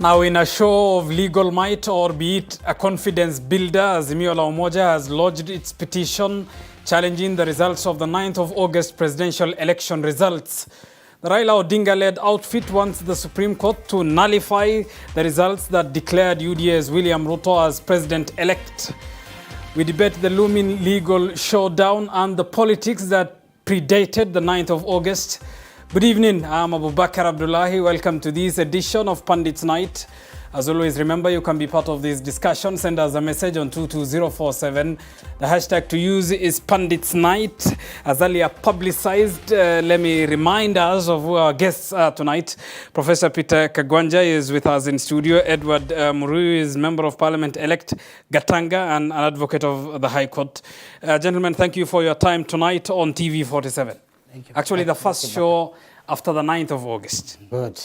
Now, in a show of legal might, or be it a confidence builder, Azimio la Umoja has lodged its petition challenging the results of the 9th of August presidential election results. The Raila Odinga-led outfit wants the Supreme Court to nullify the results that declared UDA's William Ruto as president-elect. We debate the looming legal showdown and the politics that predated the 9th of August. Good evening, I'm Abubakar Abdullahi. Welcome to this edition of Pundits Night. As always, remember you can be part of this discussion. Send us a message on 22047. The hashtag to use is Pundits Night. As earlier publicized, let me remind us of who our guests are tonight. Professor Peter Kagwanja is with us in studio. Edward Muriu is Member of Parliament-elect Gatanga and an advocate of the High Court. Gentlemen, thank you for your time tonight on TV47. Actually, the first show after the 9th of August. Good.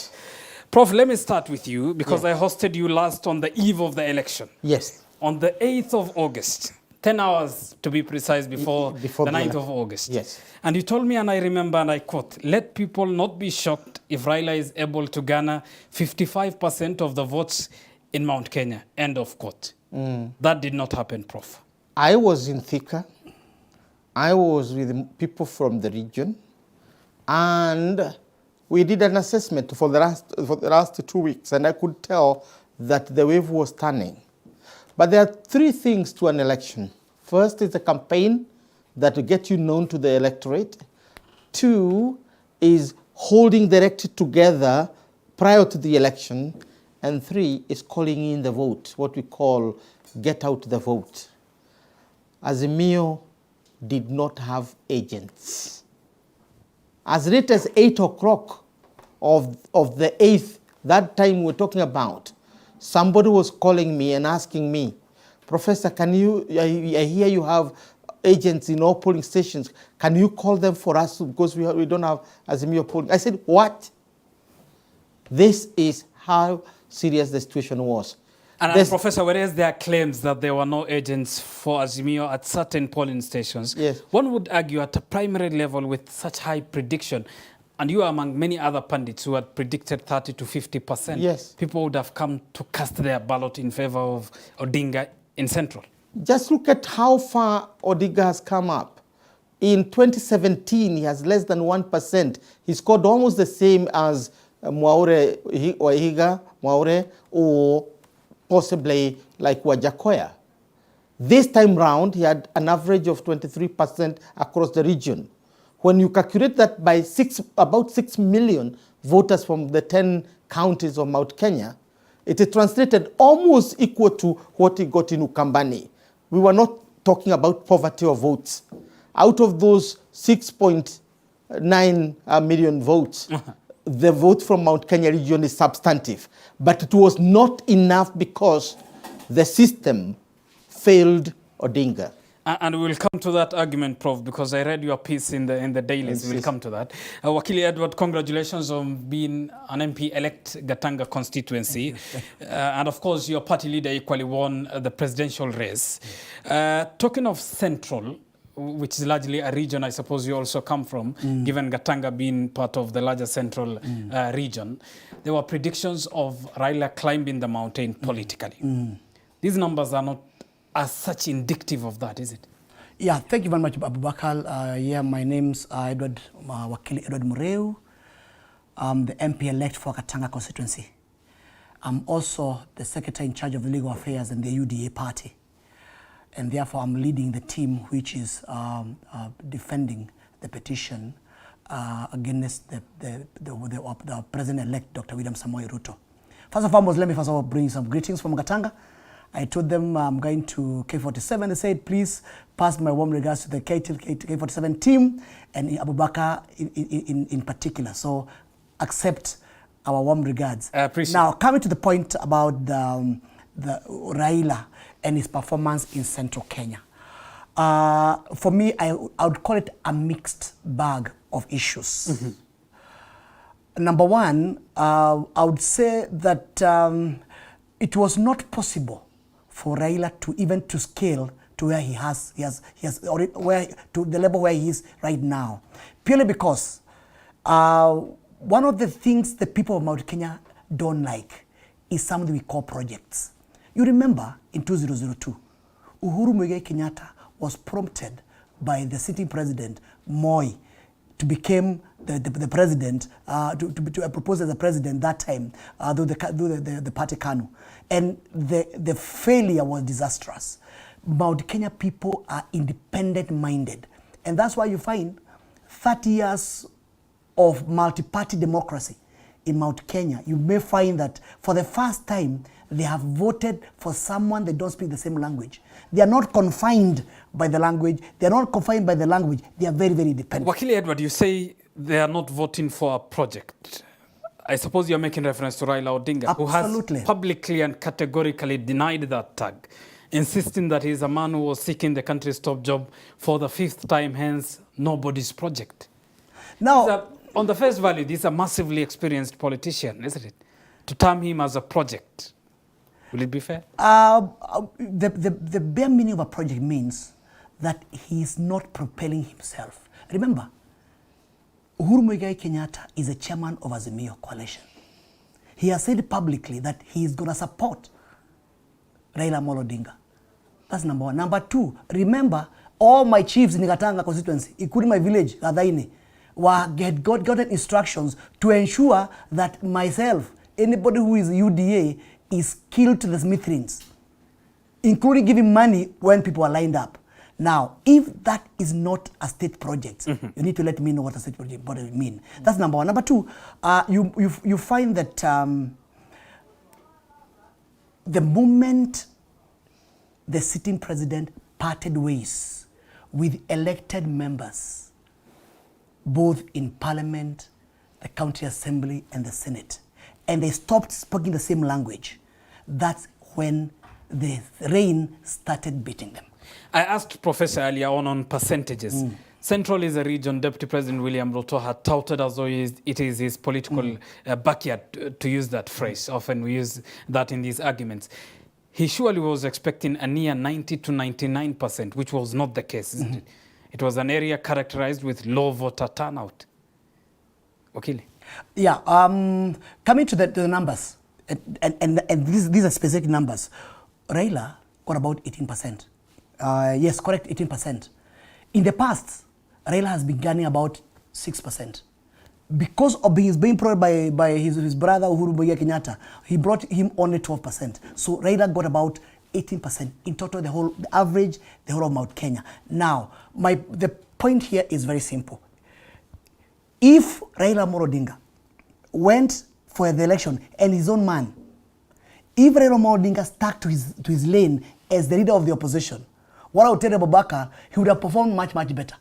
Prof, let me start with you because I hosted you last on the eve of the election. Yes. On the 8th of August, 10 hours to be precise before the 9th of August. Yes. And you told me, and I remember, and I quote, let people not be shocked if Raila is able to garner 55% of the votes in Mount Kenya. End of quote. That did not happen, Prof. I was in Thika. I was with people from the region, and we did an assessment for the last 2 weeks, and I could tell that the wave was turning. But there are three things to an election. First is a campaign that will get you known to the electorate. Two is holding the electorate together prior to the election. And three is calling in the vote, what we call get out the vote. Azimio did not have agents. As late as 8 o'clock of the 8th, that time we're talking about, somebody was calling me and asking me, Professor, can you, I hear you have agents in all polling stations. Can you call them for us because we don't have Azimio polling? I said, what? This is how serious the situation was. And Professor, whereas there are claims that there were no agents for Azimio at certain polling stations, yes, one would argue at a primary level with such high prediction, and you are among many other pundits who had predicted 30 to 50%, yes, people would have come to cast their ballot in favor of Odinga in Central. Just look at how far Odinga has come up. In 2017, he has less than 1%. He scored almost the same as Wahiga, or possibly like Wajakoya. This time round, he had an average of 23% across the region. When you calculate that by about 6 million voters from the 10 counties of Mount Kenya, it is translated almost equal to what he got in Ukambani. We were not talking about poverty of votes. Out of those 6.9 million votes, the vote from Mount Kenya region is substantive. But it was not enough because the system failed Odinga. And we'll come to that argument, Prof, because I read your piece in the dailies. We'll come to that. Wakili Edward, congratulations on being an MP-elect Gatanga constituency. And of course, your party leader equally won the presidential race. Talking of Central, which is largely a region I suppose you also come from, given Gatanga being part of the larger Central region, there were predictions of Raila climbing the mountain politically. These numbers are not as such indicative of that, is it? Yeah, thank you very much, Abubakar. Yeah, my name's Wakili Edward Muriu. I'm the MP-elect for Gatanga constituency. I'm also the secretary in charge of legal affairs in the UDA party. And therefore, I'm leading the team which is defending the petition against the President-elect, Dr. William Ruto. First and foremost, let me first of all bring some greetings from Gatanga. I told them I'm going to K47. They said, please pass my warm regards to the K47 team and Abubakar in particular. So accept our warm regards. I appreciate Now, coming to the point about the Raila and his performance in Central Kenya. For me, I would call it a mixed bag of issues. Number one, I would say that it was not possible for Raila to even to scale to where he has to the level where he is right now, purely because one of the things the people of Mount Kenya don't like is something we call projects. You remember in 2002, Uhuru Muigai Kenyatta was prompted by the sitting president, Moi, to become the president, to propose as a president that time, through the party KANU. And the failure was disastrous. Mount Kenya people are independent-minded. And that's why you find 30 years of multi-party democracy in Mount Kenya. You may find that for the first time, they have voted for someone that don't speak the same language. They are not confined by the language. They are not confined by the language. They are very, very dependent. Wakili Edward, you say they are not voting for a project. I suppose you're making reference to Raila Odinga, Absolutely. who has publicly and categorically denied that tag, insisting that he's a man who was seeking the country's top job for the 5th time, hence nobody's project. Now, On the face value, this is a massively experienced politician, isn't it? To term him as a project, will it be fair? The bare meaning of a project means that he is not propelling himself. Remember, Uhuru Muigai Kenyatta is a chairman of Azimio Coalition. He has said publicly that he is going to support Raila Amolo Odinga. That's number one. Number two, remember, all my chiefs in Gatanga constituency, including my village, Gadaine, had gotten instructions to ensure that myself, anybody who is UDA, is killed to the smithereens, including giving money when people are lined up. Now, if that is not a state project, you need to let me know what a state project means. That's number one. Number two, you find that the moment the sitting president parted ways with elected members, both in Parliament, the County Assembly, and the Senate, and they stopped speaking the same language, that's when the rain started beating them. I asked Professor earlier on percentages. Central is a region Deputy President William Ruto had touted as though it is his political backyard, to use that phrase. Often we use that in these arguments. He surely was expecting a near 90 to 99%, which was not the case, isn't it? It was an area characterized with low voter turnout. Wakili? Yeah, coming to the numbers, and these are specific numbers. Raila got about 18%. Yes, correct, 18%. In the past, Raila has been gaining about 6%. Because of his being prodded by his brother Uhuru Muigai Kenyatta, he brought him only 12%. So Raila got about 18%. In total, the average, the whole of Mount Kenya. Now, the point here is very simple. If Raila Amolo Odinga went for the election and his own man, if Raila Amolo Odinga stuck to his lane as the leader of the opposition, what I would tell Abubakar, he would have performed much, much better.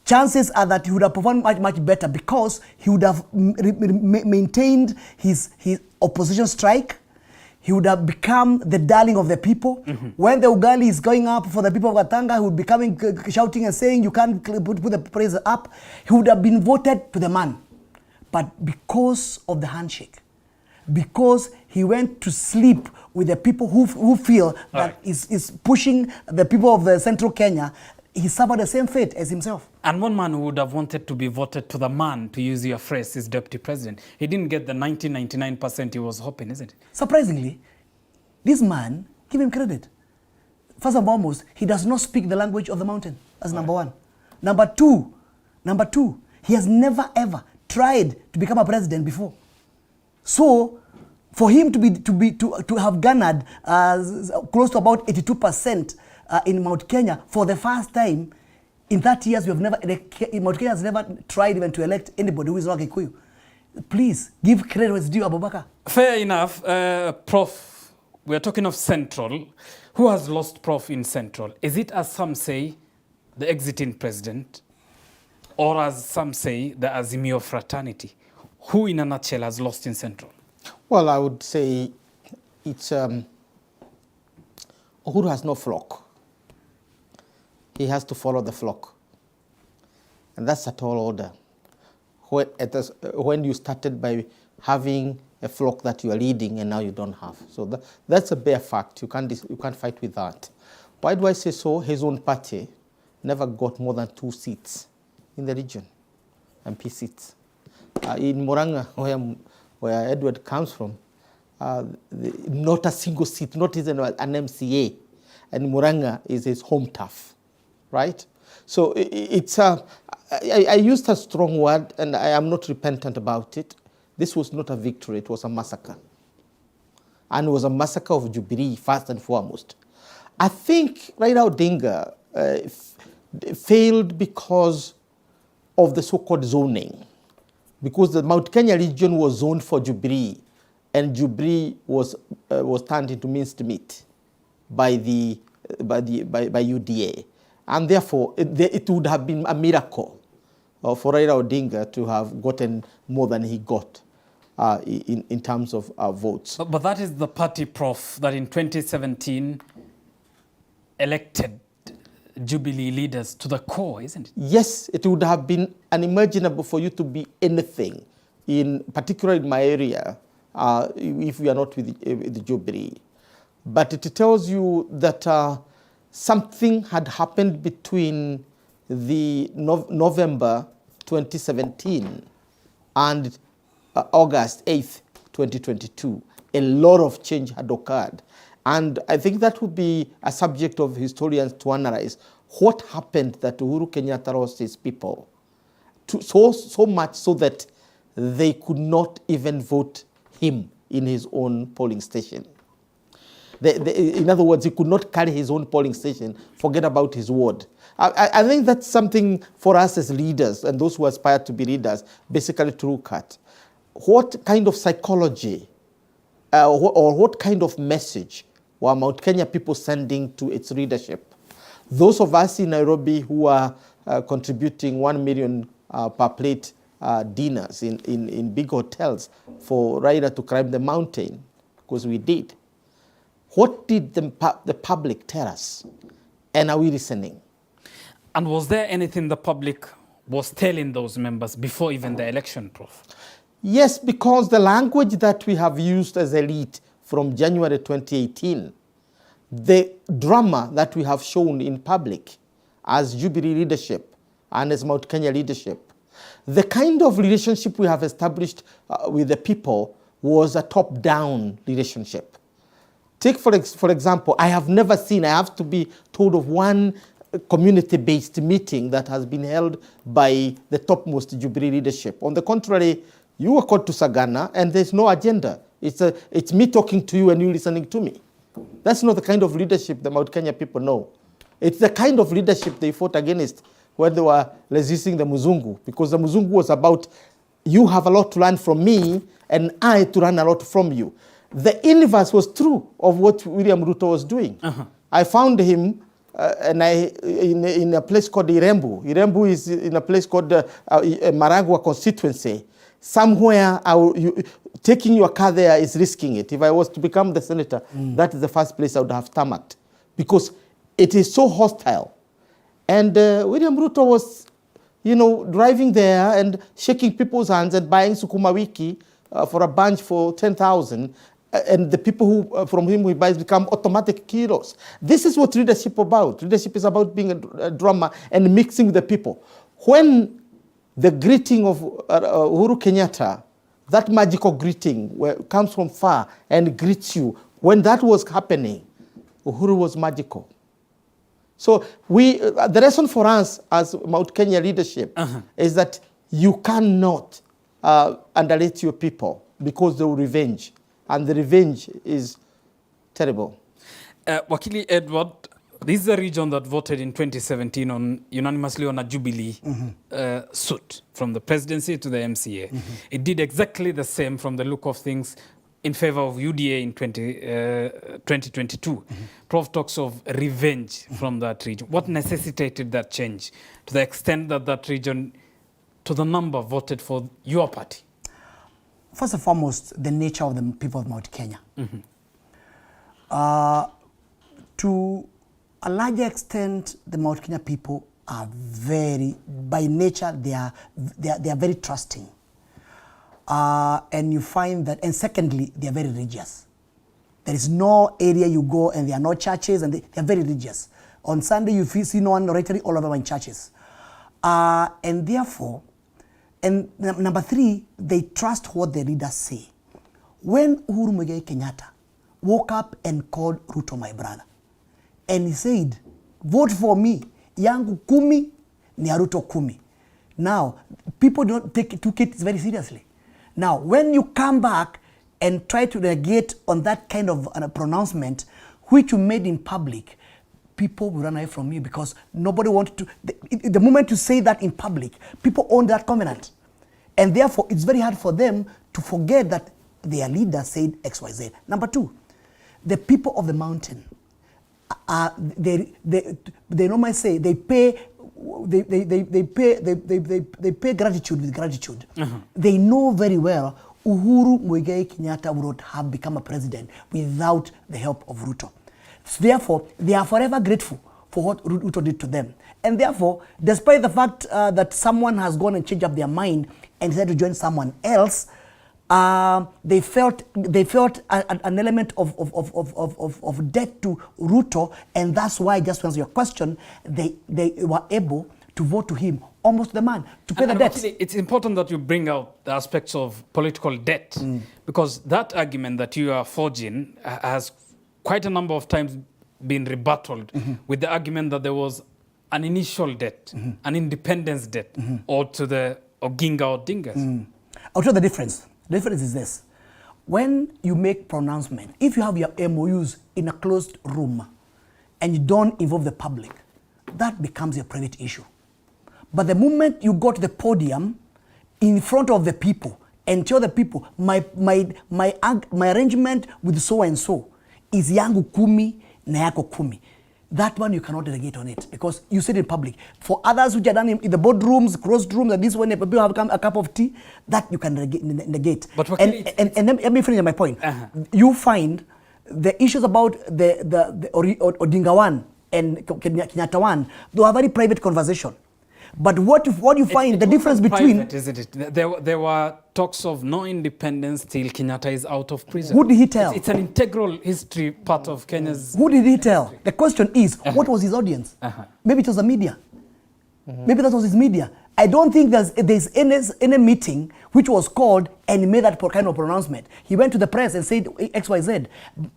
Chances are that he would have performed much, much better because he would have maintained his opposition strike. He would have become the darling of the people. When the Ugali is going up for the people of Gatanga, he would be coming shouting and saying, you can't put the praise up. He would have been voted to the man. But because of the handshake, because he went to sleep with the people who feel that is pushing the people of the central Kenya, he suffered the same fate as himself. And one man who would have wanted to be voted to the man, to use your phrase, is Deputy President. He didn't get the 99% he was hoping, isn't it? Surprisingly, this man, give him credit. First and foremost, he does not speak the language of the mountain. That's number one. Number two, he has never ever tried to become a president before. So, for him to have garnered close to about 82% in Mount Kenya for the first time in 30 years, Mount Kenya has never tried even to elect anybody who is not Kikuyu. Please give credit where it's due, Abubakar. Fair enough, Prof. We are talking of Central. Who has lost Prof in Central? Is it, as some say, the exiting president, or as some say, the Azimio fraternity? Who, in a nutshell, has lost in Central? Well, I would say it's Uhuru has no flock. He has to follow the flock. And that's a tall order. When you started by having a flock that you are leading and now you don't have. So that's a bare fact. You can't fight with that. Why do I say so? His own party never got more than 2 seats in the region, MP seats. In Murang'a, where Edward comes from, not a single seat, not even an MCA. And Muranga is his home turf, right? So I used a strong word, and I am not repentant about it. This was not a victory, it was a massacre. And it was a massacre of Jubilee, first and foremost. I think Raila Odinga failed because of the so-called zoning, because the Mount Kenya region was zoned for Jubilee, and Jubilee was turned into minced meat by UDA, and therefore it would have been a miracle for Raila Odinga to have gotten more than he got in terms of votes. But that is the party, Prof, that in 2017 elected Jubilee leaders to the core, isn't it? Yes, it would have been unimaginable for you to be anything, particularly in my area, if we are not with the Jubilee. But it tells you that something had happened between the November 2017 and August 8th, 2022. A lot of change had occurred. And I think that would be a subject of historians to analyze. What happened that Uhuru Kenyatta lost his people? So much so that they could not even vote him in his own polling station. In other words, he could not carry his own polling station, forget about his ward. I think that's something for us as leaders and those who aspire to be leaders, basically to look at. What kind of psychology or what kind of message were Mount Kenya people sending to its leadership? Those of us in Nairobi who are contributing 1 million per plate dinners in big hotels for Raila to climb the mountain, because we did. What did the public tell us? And are we listening? And was there anything the public was telling those members before even the election, Prof? Yes, because the language that we have used as elite from January 2018, the drama that we have shown in public as Jubilee leadership and as Mount Kenya leadership, the kind of relationship we have established with the people was a top-down relationship. Take, for example, I have never seen, I have to be told of one community-based meeting that has been held by the topmost Jubilee leadership. On the contrary, you were called to Sagana and there's no agenda. It's me talking to you and you listening to me. That's not the kind of leadership the Mount Kenya people know. It's the kind of leadership they fought against when they were resisting the Muzungu, because the Muzungu was about, you have a lot to learn from me and I to learn a lot from you. The inverse was true of what William Ruto was doing. I found him in a place called Irembu. Irembu is in a place called Maragua constituency. Somewhere, taking your car there is risking it. If I was to become the senator, that is the first place I would have tarmacked, because it is so hostile. And William Ruto was, driving there and shaking people's hands and buying sukuma wiki for a bunch for 10,000. And the people who from whom he buys become automatic heroes. This is what leadership is about. Leadership is about being a drummer and mixing with the people. When the greeting of Uhuru Kenyatta, that magical greeting where it comes from far and greets you, when that was happening, Uhuru was magical. So the lesson for us as Mount Kenya leadership is that you cannot underrate your people, because they will revenge. And the revenge is terrible. Wakili Edward, this is a region that voted in 2017 unanimously on a Jubilee suit, from the presidency to the MCA. It did exactly the same from the look of things in favor of UDA in 2022. Prof talks of revenge from that region. What necessitated that change to the extent that that region, to the number, voted for your party? First and foremost, the nature of the people of Mount Kenya. To a larger extent, the Mount Kenya people are by nature, they are very trusting. And you find that, and secondly, they are very religious. There is no area you go and there are no churches, and they are very religious. On Sunday, you see no one orating, all of them in churches. And therefore, and number three, they trust what the leaders say. When Uhuru Muigai Kenyatta woke up and called Ruto my brother, and he said, vote for me, yangu 10 ni ya Ruto 10. Now, people don't took it very seriously. Now, when you come back and try to negate on that kind of pronouncement, which you made in public, people will run away from you because nobody wanted to. The moment you say that in public, people own that covenant. And therefore, it's very hard for them to forget that their leader said XYZ. Number 2, the people of the mountain, they normally say they pay gratitude with gratitude. They know very well Uhuru Muigai Kenyatta would not have become a president without the help of Ruto. So therefore, they are forever grateful for what Ruto did to them. And therefore, despite the fact that someone has gone and changed up their mind and decided to join someone else, they felt an element of debt to Ruto, and that's why, just to answer your question, they were able to vote to him, almost the man, to pay the debt. It's important that you bring out the aspects of political debt, because that argument that you are forging has quite a number of times been rebutted with the argument that there was an initial debt, an independence debt, or to the Oginga or Dingas. I'll tell you the difference. The difference is this. When you make pronouncement, if you have your MOUs in a closed room and you don't involve the public, that becomes a private issue. But the moment you go to the podium in front of the people and tell the people, my arrangement with so and so is yangu 10 na yako 10. That one you cannot delegate on it because you said in public. For others which are done in the boardrooms, closed rooms, and this one people have come a cup of tea, that you can negate. But and let me finish my point. You find the issues about the Odinga one and Kenyatta one, they are very private conversation. But what you find the difference between private, isn't it? There were talks of no independence till Kenyatta is out of prison. Who did he tell? It's an integral history part of Kenya's. Who did he tell? The question is, what was his audience? Maybe it was the media. Maybe that was his media. I don't think there's any meeting which was called and he made that kind of pronouncement. He went to the press and said XYZ.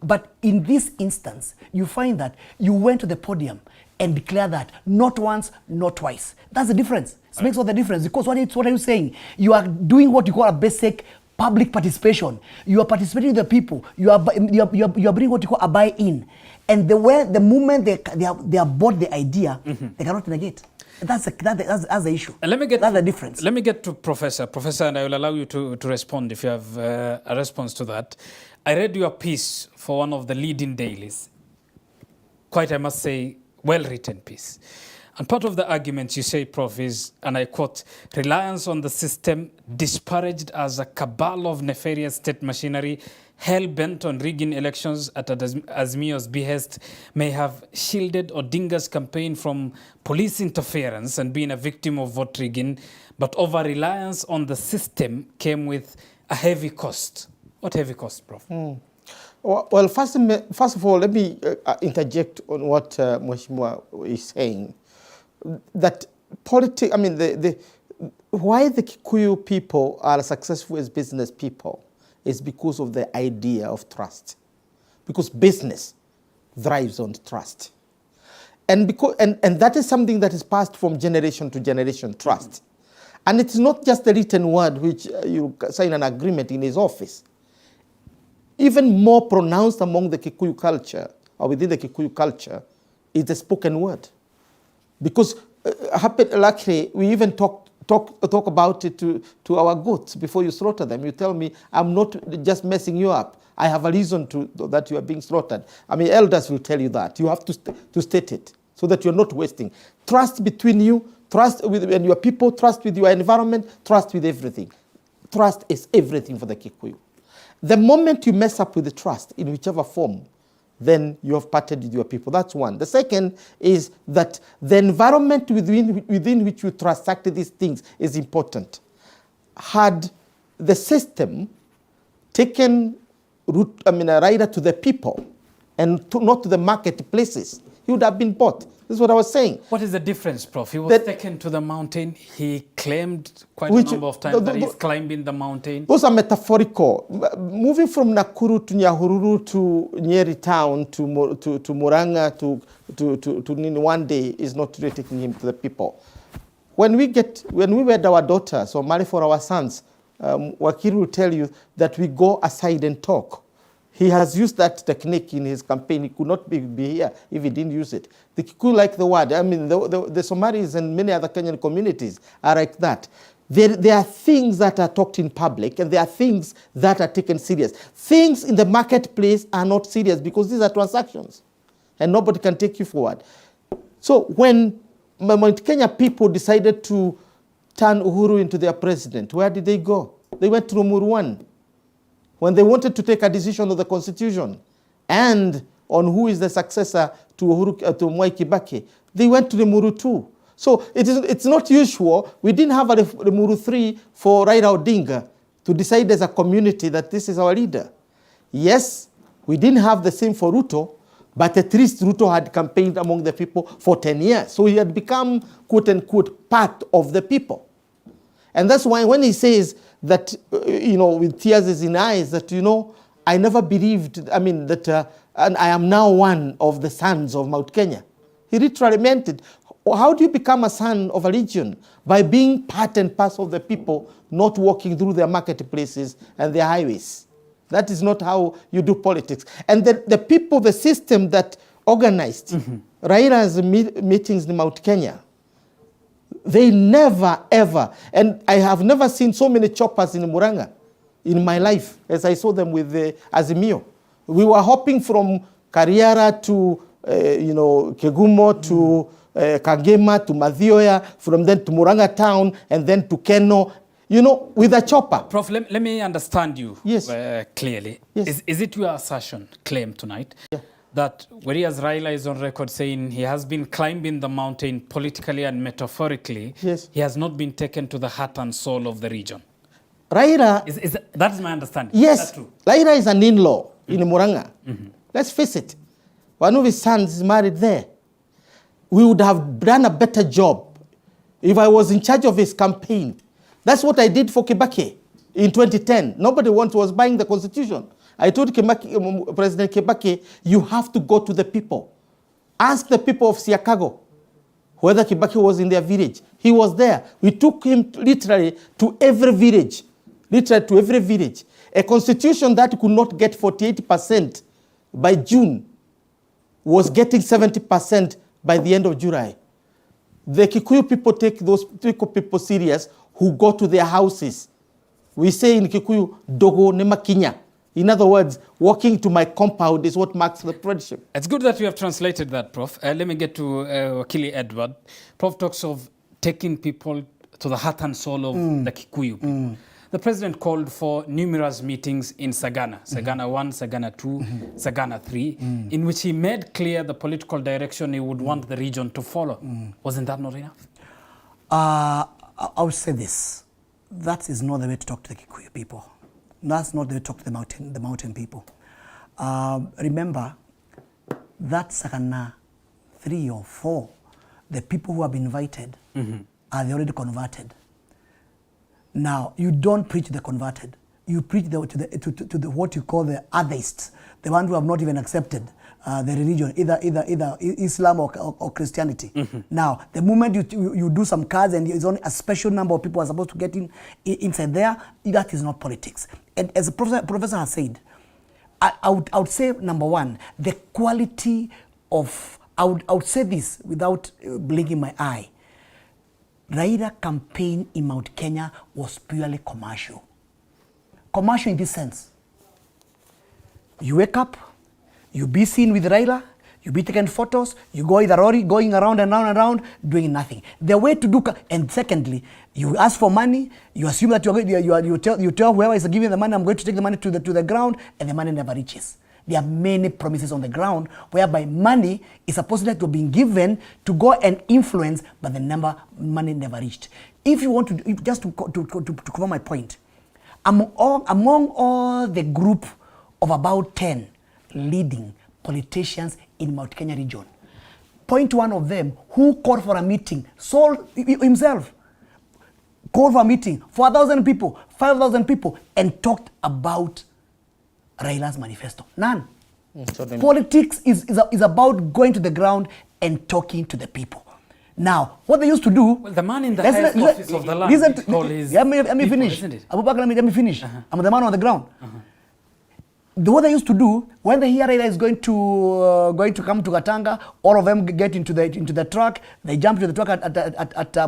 But in this instance, you find that you went to the podium and declare that not once, not twice. That's the difference. It makes all the difference. Because what are you saying? You are doing what you call a basic public participation. You are participating with the people. You are bringing what you call a buy-in. And the moment they are bought the idea, they cannot negate. That's the issue. And that's the difference. Let me get to Professor, and I will allow you to respond if you have a response to that. I read your piece for one of the leading dailies. Quite, I must say, well-written piece. And part of the arguments you say, Prof, is, and I quote, reliance on the system disparaged as a cabal of nefarious state machinery hell-bent on rigging elections at Azimio's behest may have shielded Odinga's campaign from police interference and being a victim of vote rigging, but over-reliance on the system came with a heavy cost. What heavy cost, Prof? Well, first of all, let me interject on what Mheshimiwa is saying. That politics, I mean, why the Kikuyu people are successful as business people is because of the idea of trust. Because business thrives on trust. And that is something that is passed from generation to generation, trust. And it's not just the written word which you sign an agreement in his office. Even more pronounced among the Kikuyu culture, or within the Kikuyu culture, is the spoken word. Because luckily, we even talk about it to our goats before you slaughter them. You tell me, I'm not just messing you up. I have a reason that you are being slaughtered. I mean, elders will tell you that. You have to state it so that you're not wasting. Trust between you, trust with your people, trust with your environment, trust with everything. Trust is everything for the Kikuyu. The moment you mess up with the trust in whichever form, then you have parted with your people. That's one. The second is that the environment within which you transact these things is important. Had the system taken Raila to the people and not to the marketplaces, he would have been bought. This is what I was saying. What is the difference, Prof? He was taken to the mountain. He claimed quite a number of times that he's climbing the mountain. Those are metaphorical. Moving from Nakuru to Nyahururu to Nyeri town to Murang'a to Nini one day is not really taking him to the people. When we wed our daughters or marry for our sons, Wakili will tell you that we go aside and talk. He has used that technique in his campaign. He could not be here if he didn't use it. The Kikuyu like the word. I mean, the Somalis and many other Kenyan communities are like that. There are things that are talked in public and there are things that are taken serious. Things in the marketplace are not serious because these are transactions and nobody can take you forward. So when Mount Kenya people decided to turn Uhuru into their president, where did they go? They went to Rumuru 1. When they wanted to take a decision on the constitution and on who is the successor to Mwai Kibaki, they went to Rumuru 2. So it's not usual. We didn't have a Rumuru 3 for Raila Odinga to decide as a community that this is our leader. Yes, we didn't have the same for Ruto, but at least Ruto had campaigned among the people for 10 years. So he had become, quote unquote, part of the people. And that's why when he says that, with tears in his eyes, that, I never believed, that and I am now one of the sons of Mount Kenya. He literally meant it. How do you become a son of a region? By being part and parcel of the people, not walking through their marketplaces and their highways. That is not how you do politics. And the people, the system that organized Raila's meetings in Mount Kenya, they never, ever, and I have never seen so many choppers in Murang'a in my life as I saw them with Azimio. We were hopping from Kariara to, Kegumo to Kagema to Mathioya, from then to Murang'a town, and then to Keno, with a chopper. Prof, let me understand you clearly. Yes. Is it your assertion, claim tonight, that whereas Raila is on record saying he has been climbing the mountain politically and metaphorically, he has not been taken to the heart and soul of the region? Raila... That is my understanding. Yes, is that true? Raila is an in-law in Murang'a. Let's face it. One of his sons is married there. We would have done a better job if I was in charge of his campaign. That's what I did for Kibaki in 2010. Nobody was buying the constitution. I told President Kibaki, you have to go to the people. Ask the people of Siakago whether Kibaki was in their village. He was there. We took him literally to every village. Literally to every village. A constitution that could not get 48% by June was getting 70% by the end of July. The Kikuyu people take those people serious who go to their houses. We say in Kikuyu, dogo nemakinya. In other words, walking to my compound is what marks the friendship. It's good that you have translated that, Prof. Let me get to Wakili Edward. Prof talks of taking people to the heart and soul of the Kikuyu people. The president called for numerous meetings in Sagana. Sagana 1, Sagana 2, Sagana 3, in which he made clear the political direction he would want the region to follow. Wasn't that not enough? I would say this. That is not the way to talk to the Kikuyu people. That's not the way to talk to the mountain people. Remember, that Sagana 3 or 4, the people who have been invited, are they already converted? Now, you don't preach the converted. You preach to what you call the atheists, the ones who have not even accepted the religion, either Islam or Christianity. Now, the moment you do some cards and there's only a special number of people are supposed to get inside there, that is not politics. And as the professor has said, I would say, number one, the quality of, I would say this without blinking my eye. Raila campaign in Mount Kenya was purely commercial. Commercial in this sense. You wake up, you be seen with Raila, you be taking photos, you go in the lorry, going around and around and around, doing nothing. The way to do, and secondly, you ask for money, you assume that you tell whoever is giving the money, I'm going to take the money to the ground, and the money never reaches. There are many promises on the ground whereby money is supposed to have been given to go and influence, but the money never reached. If you want to, just to cover my point, among all the group of about 10 leading politicians in Mount Kenya region, point one of them who called for a meeting, sold himself, called for a meeting, 4,000 people, 5,000 people, and talked about Raila's manifesto. None. So Politics is about going to the ground and talking to the people. Now, what they used to do... Well, the man in the highest office of the land, let me finish. Abubakar, let me finish. I'm the man on the ground. What they used to do, when they hear Raila is going to come to Katanga, all of them get into the truck, they jump into the truck at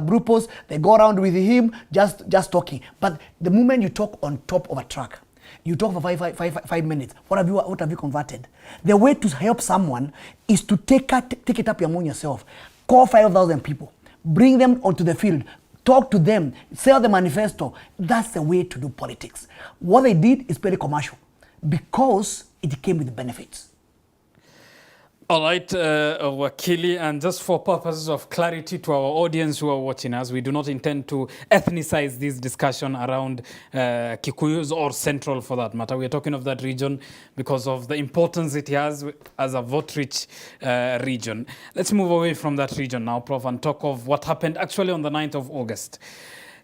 Brupos, they go around with him, just talking. But the moment you talk on top of a truck, you talk for five minutes, what have you converted? The way to help someone is to take it up among yourself. Call 5,000 people, bring them onto the field, talk to them, sell the manifesto. That's the way to do politics. What they did is very commercial, because it came with benefits. All right, Wakili, and just for purposes of clarity to our audience who are watching us, we do not intend to ethnicize this discussion around Kikuyus or Central for that matter. We are talking of that region because of the importance it has as a vote-rich region. Let's move away from that region now, Prof, and talk of what happened actually on the 9th of August.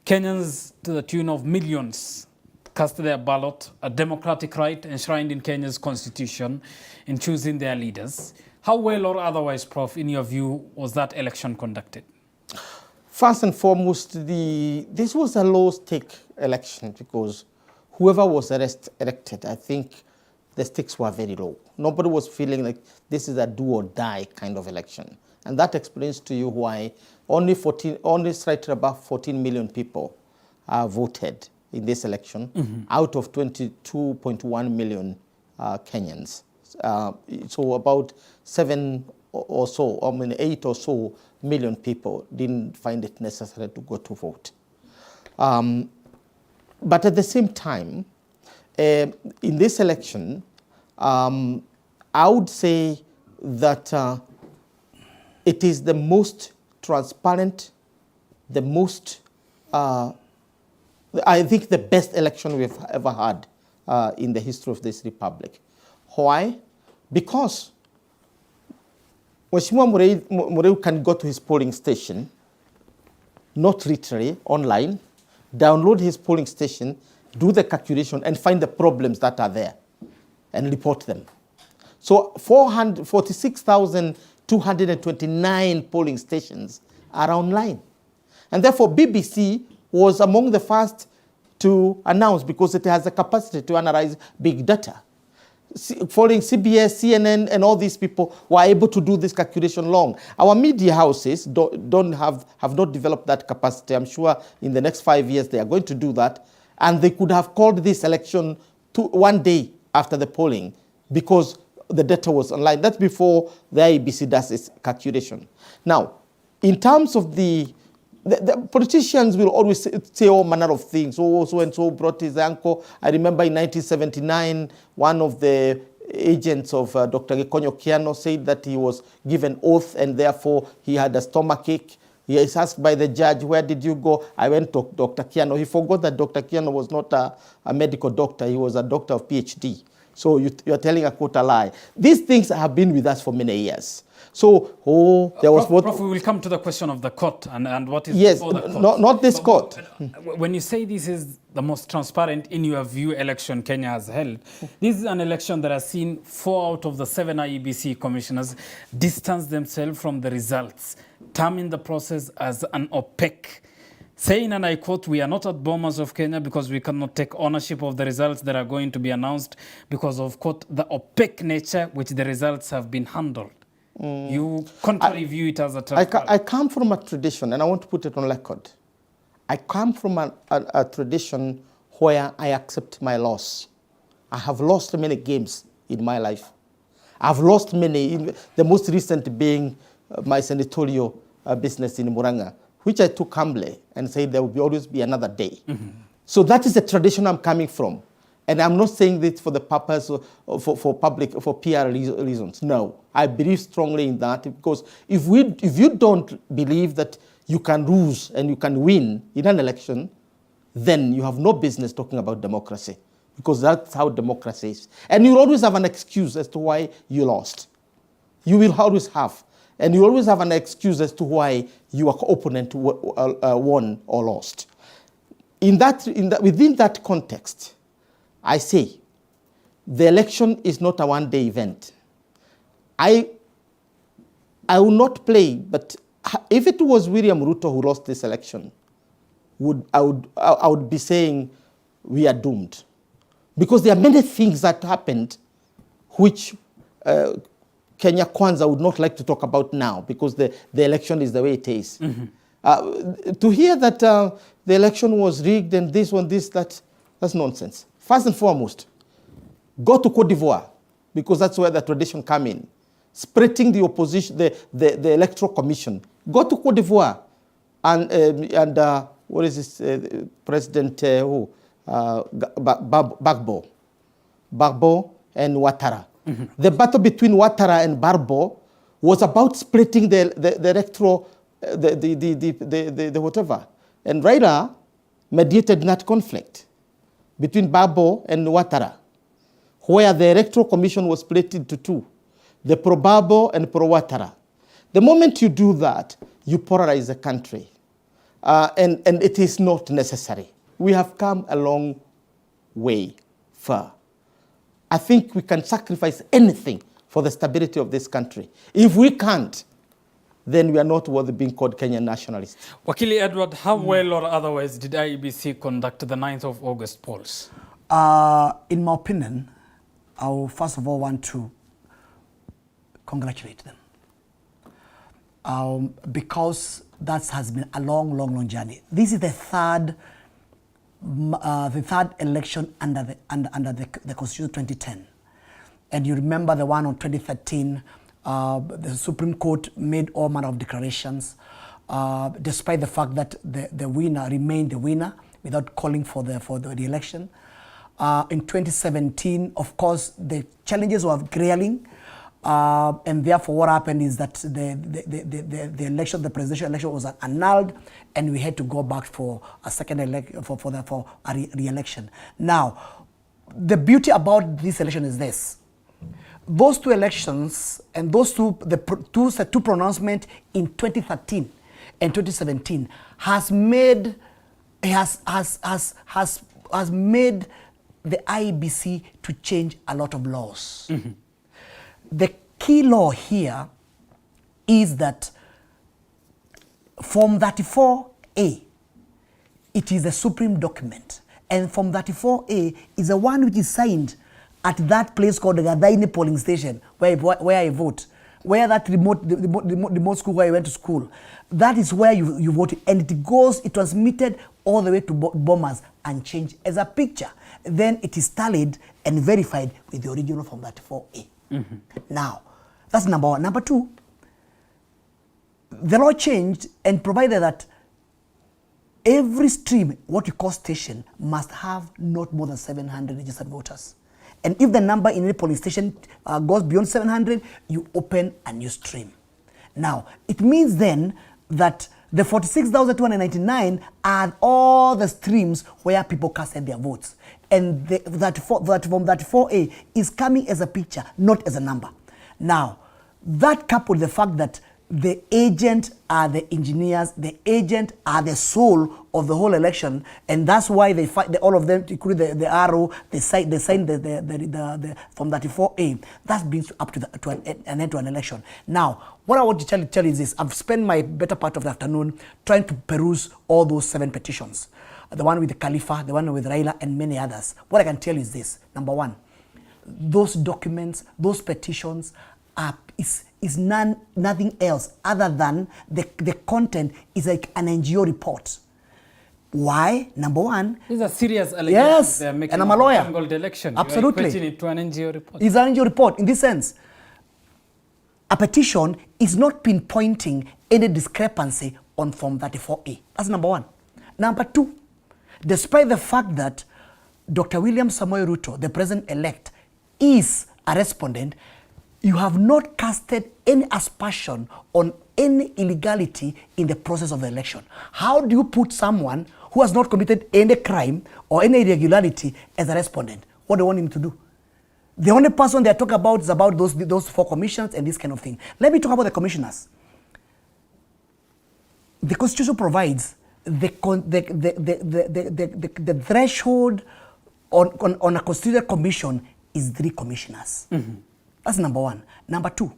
Kenyans, to the tune of millions, cast their ballot, a democratic right enshrined in Kenya's constitution, in choosing their leaders. How well or otherwise, Prof, in your view, was that election conducted? First and foremost, this was a low-stake election because whoever was elected, I think the stakes were very low. Nobody was feeling like this is a do-or-die kind of election. And that explains to you why only slightly above 14 million people voted in this election, out of 22.1 million Kenyans. So about 8 or so million people didn't find it necessary to go to vote. But at the same time, in this election, I would say that it is the most transparent, the most, I think the best election we've ever had in the history of this republic. Why? Because Mheshimiwa Mureu can go to his polling station, not literally, online, download his polling station, do the calculation, and find the problems that are there, and report them. So 46,229 polling stations are online. And therefore, BBC was among the first to announce, because it has the capacity to analyze big data. Following CBS, CNN, and all these people were able to do this calculation long. Our media houses have not developed that capacity. I'm sure in the next 5 years they are going to do that. And they could have called this election 1 day after the polling because the data was online. That's before the IEBC does its calculation. Now, in terms of the politicians will always say all manner of things. Oh, so-and-so brought his uncle. I remember in 1979, one of the agents of Dr. Gekonyo Kiano said that he was given oath and therefore he had a stomachache. He is asked by the judge, where did you go? I went to Dr. Kiano. He forgot that Dr. Kiano was not a medical doctor. He was a doctor of PhD. So you're telling a quote a lie. These things have been with us for many years. So, there was what... Prof, we will come to the question of the court and what is before the court. Not this court. When you say this is the most transparent, in your view, election Kenya has held, this is an election that has seen 4 out of the 7 IEBC commissioners distance themselves from the results, terming the process as an opaque. Saying, and I quote, "We are not at bombers of Kenya because we cannot take ownership of the results that are going to be announced because of, quote, the opaque nature which the results have been handled." You contrary view it as a transparent. I come from a tradition, and I want to put it on record. I come from a tradition where I accept my loss. I have lost many games in my life. I've lost many, the most recent being my senatorial business in Muranga, which I took humbly and said there will always be another day. So that is the tradition I'm coming from. And I'm not saying this for the purpose of, for PR reasons. No, I believe strongly in that, because if you don't believe that you can lose and you can win in an election, then you have no business talking about democracy, because that's how democracy is. And you'll always have an excuse as to why you lost. You will always have. And you always have an excuse as to why your opponent won or lost. Within that context, I say the election is not a one-day event. I will not play, but if it was William Ruto who lost this election, I would be saying we are doomed. Because there are many things that happened which Kenya Kwanza would not like to talk about now because the election is the way it is. To hear that the election was rigged and this one, that's nonsense. First and foremost, go to Cote d'Ivoire because that's where the tradition come in. Spreading the opposition, the electoral commission. Go to Cote d'Ivoire and what is this President Gbagbo and Ouattara. The battle between Ouattara and Gbagbo was about splitting the electoral, the whatever. And Raila mediated that conflict between Gbagbo and Ouattara, where the electoral commission was split into two, the pro-Gbagbo and pro-Ouattara. The moment you do that, you polarize the country. And it is not necessary. We have come a long way far. I think we can sacrifice anything for the stability of this country. If we can't, then we are not worthy being called Kenyan nationalists. Wakili Edward, how well or otherwise did IEBC conduct the 9th of August polls? In my opinion, I will first of all want to congratulate them. Because that has been a long journey. This is the third election under the Constitution 2010. And you remember the one on 2013, the Supreme Court made all manner of declarations, despite the fact that the winner remained the winner without calling for the election. In 2017, of course, the challenges were graying. And therefore, what happened is that the election, the presidential election, was annulled, and we had to go back for a second for a re-election. Now, the beauty about this election is this: those two elections and those two pronouncements in 2013 and 2017 has made the IEBC to change a lot of laws. The key law here is that Form 34A, it is a supreme document. And Form 34A is the one which is signed at that place called the Gadaini polling station, where I vote, where that remote school where I went to school. That is where you vote. And it transmitted all the way to bombers and changed as a picture. Then it is tallied and verified with the original Form 34A. Now, that's number one. Number two, the law changed and provided that every stream, what you call station, must have not more than 700 registered voters. And if the number in any polling station goes beyond 700, you open a new stream. Now, it means then that the 46,299 are all the streams where people casted their votes. And that Form 34A is coming as a picture, not as a number. Now, that coupled with the fact that the agent are the engineers, the agent are the soul of the whole election, and that's why they fight, all of them, including the RO, they sign the Form 34A. That brings up to an end to an election. Now, what I want to tell you is this: I've spent my better part of the afternoon trying to peruse all those 7 petitions. The one with the Khalifa, the one with Raila, and many others. What I can tell you is this: number one, those documents, those petitions is nothing else other than the content is like an NGO report. Why? Number one, these are serious allegations. Yes, they're making, and I'm a lawyer. Election. Absolutely. You are it to an NGO report. It's an NGO report in this sense. A petition is not pinpointing any discrepancy on Form 34A. That's number one. Number two, despite the fact that Dr. William Samoei Ruto, the president-elect, is a respondent, you have not casted any aspersion on any illegality in the process of the election. How do you put someone who has not committed any crime or any irregularity as a respondent? What do you want him to do? The only person they talk about is about those 4 commissions and this kind of thing. Let me talk about the commissioners. The Constitution provides the threshold on a constituted commission is 3 commissioners. That's number 1. Number 2,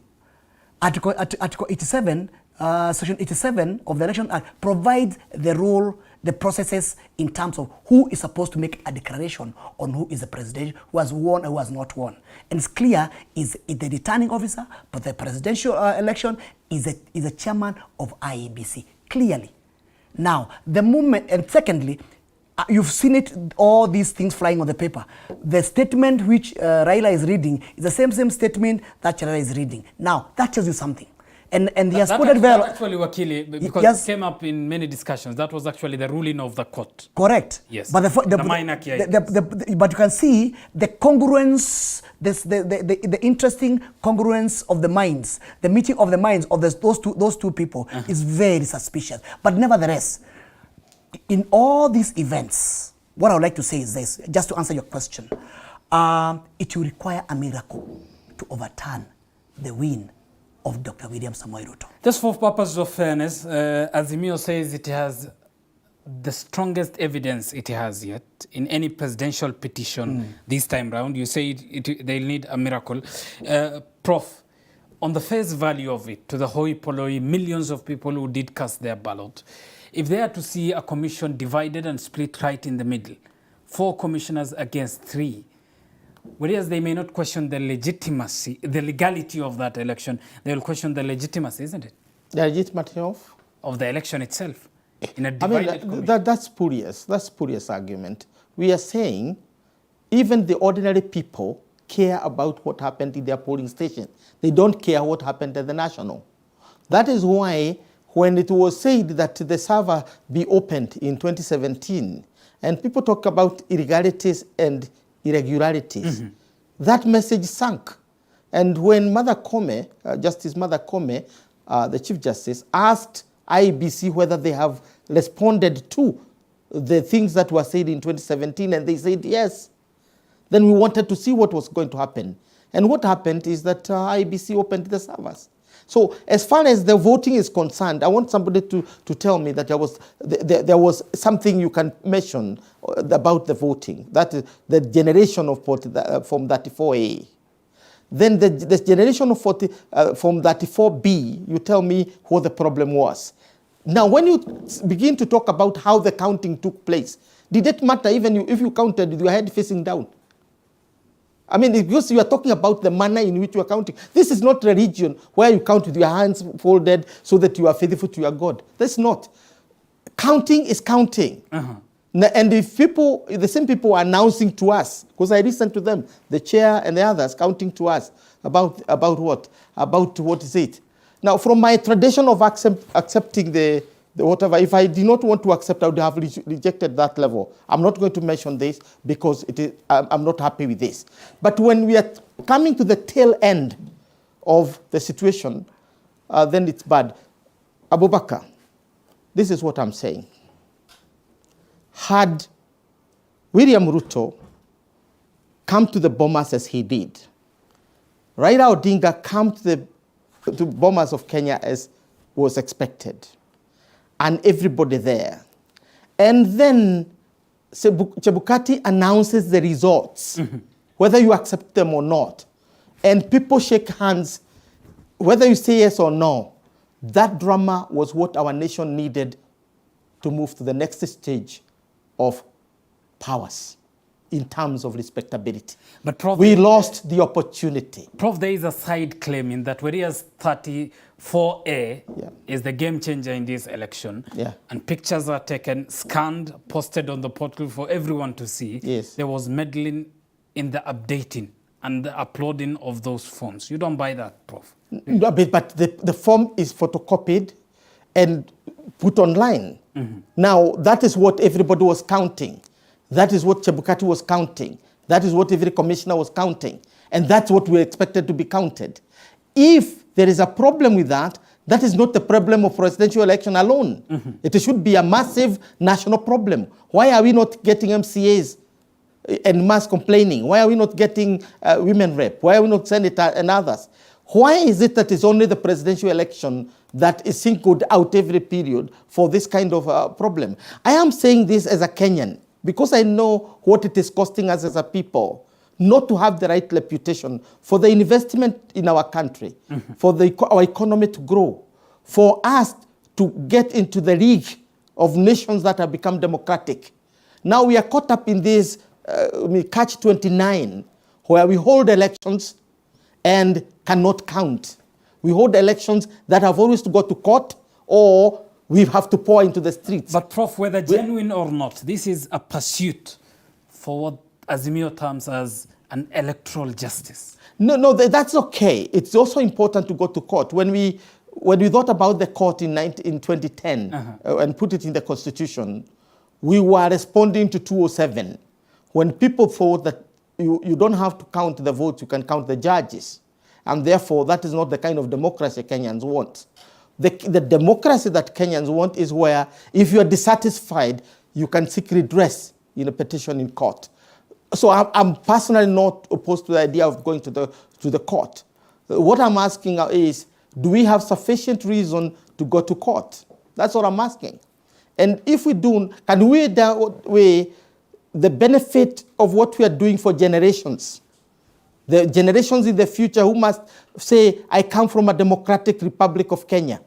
Article 87, Section 87 of the Election Act provides the role, the processes in terms of who is supposed to make a declaration on who is the president, who has won or who has not won. And it's clear is the returning officer, but the presidential election is a chairman of IEBC, clearly. Now, the moment, and secondly, you've seen it, all these things flying on the paper. The statement which Raila is reading is the same statement that Raila is reading. Now, that tells you something. And he has put it well. Actually, Wakili, because yes, it came up in many discussions. That was actually the ruling of the court. Correct. Yes. But but you can see the congruence, the interesting congruence of the minds, the meeting of the minds of those two people is very suspicious. But nevertheless, in all these events, what I would like to say is this, just to answer your question, it will require a miracle to overturn the win of Dr. William Ruto. Just for purposes of fairness, Azimio says it has the strongest evidence it has yet in any presidential petition this time round. You say they'll need a miracle. Prof, on the face value of it, to the hoi polloi, millions of people who did cast their ballot, if they are to see a commission divided and split right in the middle, 4 commissioners against 3, whereas they may not question the legitimacy, the legality of that election, they will question the legitimacy, isn't it? The legitimacy of? Of the election itself. In a divided commission. That's spurious. That's spurious argument. We are saying even the ordinary people care about what happened in their polling station. They don't care what happened at the national. That is why when it was said that the server be opened in 2017, and people talk about irregularities and irregularities, that message sank. And when Mother Kome, Justice Mother Kome, the Chief Justice, asked IEBC whether they have responded to the things that were said in 2017, and they said yes, then we wanted to see what was going to happen. And what happened is that IEBC opened the servers. So as far as the voting is concerned, I want somebody to tell me that there was something you can mention about the voting. That is the generation of from 34A. Then the generation of from 34B, you tell me what the problem was. Now, when you begin to talk about how the counting took place, did it matter even if you counted with your head facing down? I mean, because you are talking about the manner in which you are counting. This is not religion where you count with your hands folded so that you are faithful to your God. That's not. Counting is counting. And if people, the same people are announcing to us, because I listened to them, the chair and the others counting to us about what? About what is it? Now, from my tradition of accepting the whatever, if I did not want to accept, I would have rejected that level. I'm not going to mention this because I'm not happy with this. But when we are coming to the tail end of the situation, then it's bad. Abubakar, this is what I'm saying. Had William Ruto come to the Bomas as he did, Raila Odinga come to Bomas of Kenya as was expected, and everybody there, and then Chebukati announces the results, whether you accept them or not, and people shake hands, whether you say yes or no, that drama was what our nation needed to move to the next stage of powers in terms of respectability. But Prof, we lost the opportunity. Prof, there is a side claim in that whereas 34A is the game changer in this election, and pictures are taken, scanned, posted on the portal for everyone to see, there was meddling in the updating and the uploading of those forms. You don't buy that, Prof? No, but the form is photocopied and put online. Now, that is what everybody was counting. That is what Chebukati was counting. That is what every commissioner was counting. And that's what we expected to be counted. If there is a problem with that, that is not the problem of presidential election alone. It should be a massive national problem. Why are we not getting MCAs en masse complaining? Why are we not getting women rep? Why are we not senator and others? Why is it that it's only the presidential election that is singled out every period for this kind of problem? I am saying this as a Kenyan because I know what it is costing us as a people not to have the right reputation for the investment in our country, for our economy to grow, for us to get into the league of nations that have become democratic. Now we are caught up in this catch-29 where we hold elections and cannot count. We hold elections that have always to go to court or we have to pour into the streets. But Prof, whether genuine or not, this is a pursuit for what Azimio terms as an electoral justice. No, that's okay. It's also important to go to court. When we thought about the court in 2010 and put it in the Constitution, we were responding to 207 when people thought that you don't have to count the votes, you can count the judges. And therefore, that is not the kind of democracy Kenyans want. The democracy that Kenyans want is where if you are dissatisfied, you can seek redress in a petition in court. So I'm personally not opposed to the idea of going to the court. What I'm asking is, do we have sufficient reason to go to court? That's what I'm asking. And if we do, can we weigh the benefit of what we are doing for generations? The generations in the future who must say, I come from a democratic republic of Kenya,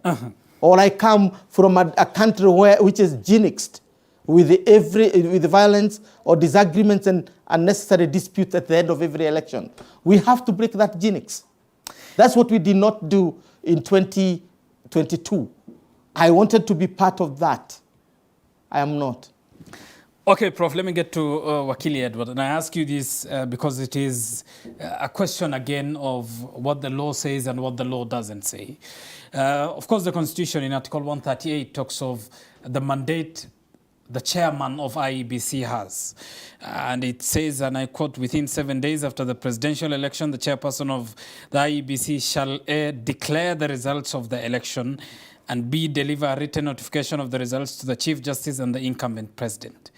or I come from a country which is jinxed with violence or disagreements and unnecessary disputes at the end of every election. We have to break that jinx. That's what we did not do in 2022. I wanted to be part of that. I am not. Okay, Prof, let me get to Wakili Edward. And I ask you this because it is a question again of what the law says and what the law doesn't say. Of course, the Constitution in Article 138 talks of the mandate the chairman of IEBC has. And it says, and I quote, within 7 days after the presidential election, the chairperson of the IEBC shall A, declare the results of the election, and B, deliver a written notification of the results to the Chief Justice and the incumbent president.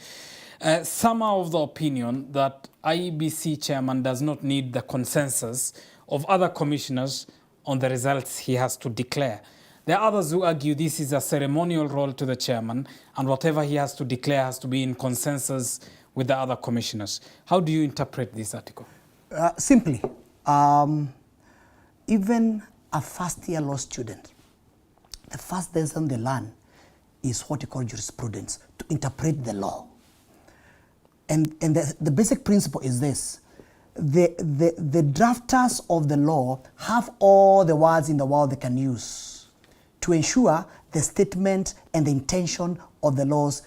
Some are of the opinion that IEBC chairman does not need the consensus of other commissioners on the results he has to declare. There are others who argue this is a ceremonial role to the chairman, and whatever he has to declare has to be in consensus with the other commissioners. How do you interpret this article? Simply, even a first-year law student, the first lesson they learn is what you call jurisprudence, to interpret the law. And the basic principle is this. The drafters of the law have all the words in the world they can use to ensure the statement and the intention of the laws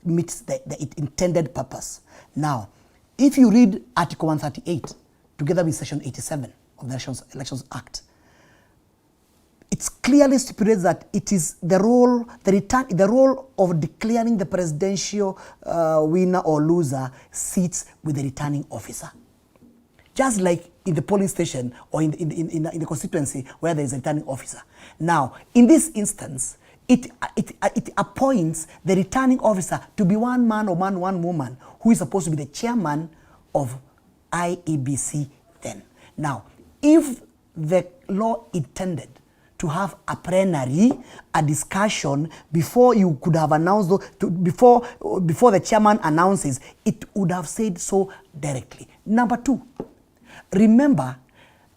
meets the intended purpose. Now, if you read Article 138, together with Section 87 of the Elections Act, it clearly stipulates that it is the role of declaring the presidential winner or loser sits with the returning officer. Just like in the polling station or in the constituency where there is a returning officer. Now, in this instance, it appoints the returning officer to be one man or one woman who is supposed to be the chairman of IEBC then. Now, if the law intended to have a plenary, a discussion before you could have announced, before the chairman announces, it would have said so directly. Number two, remember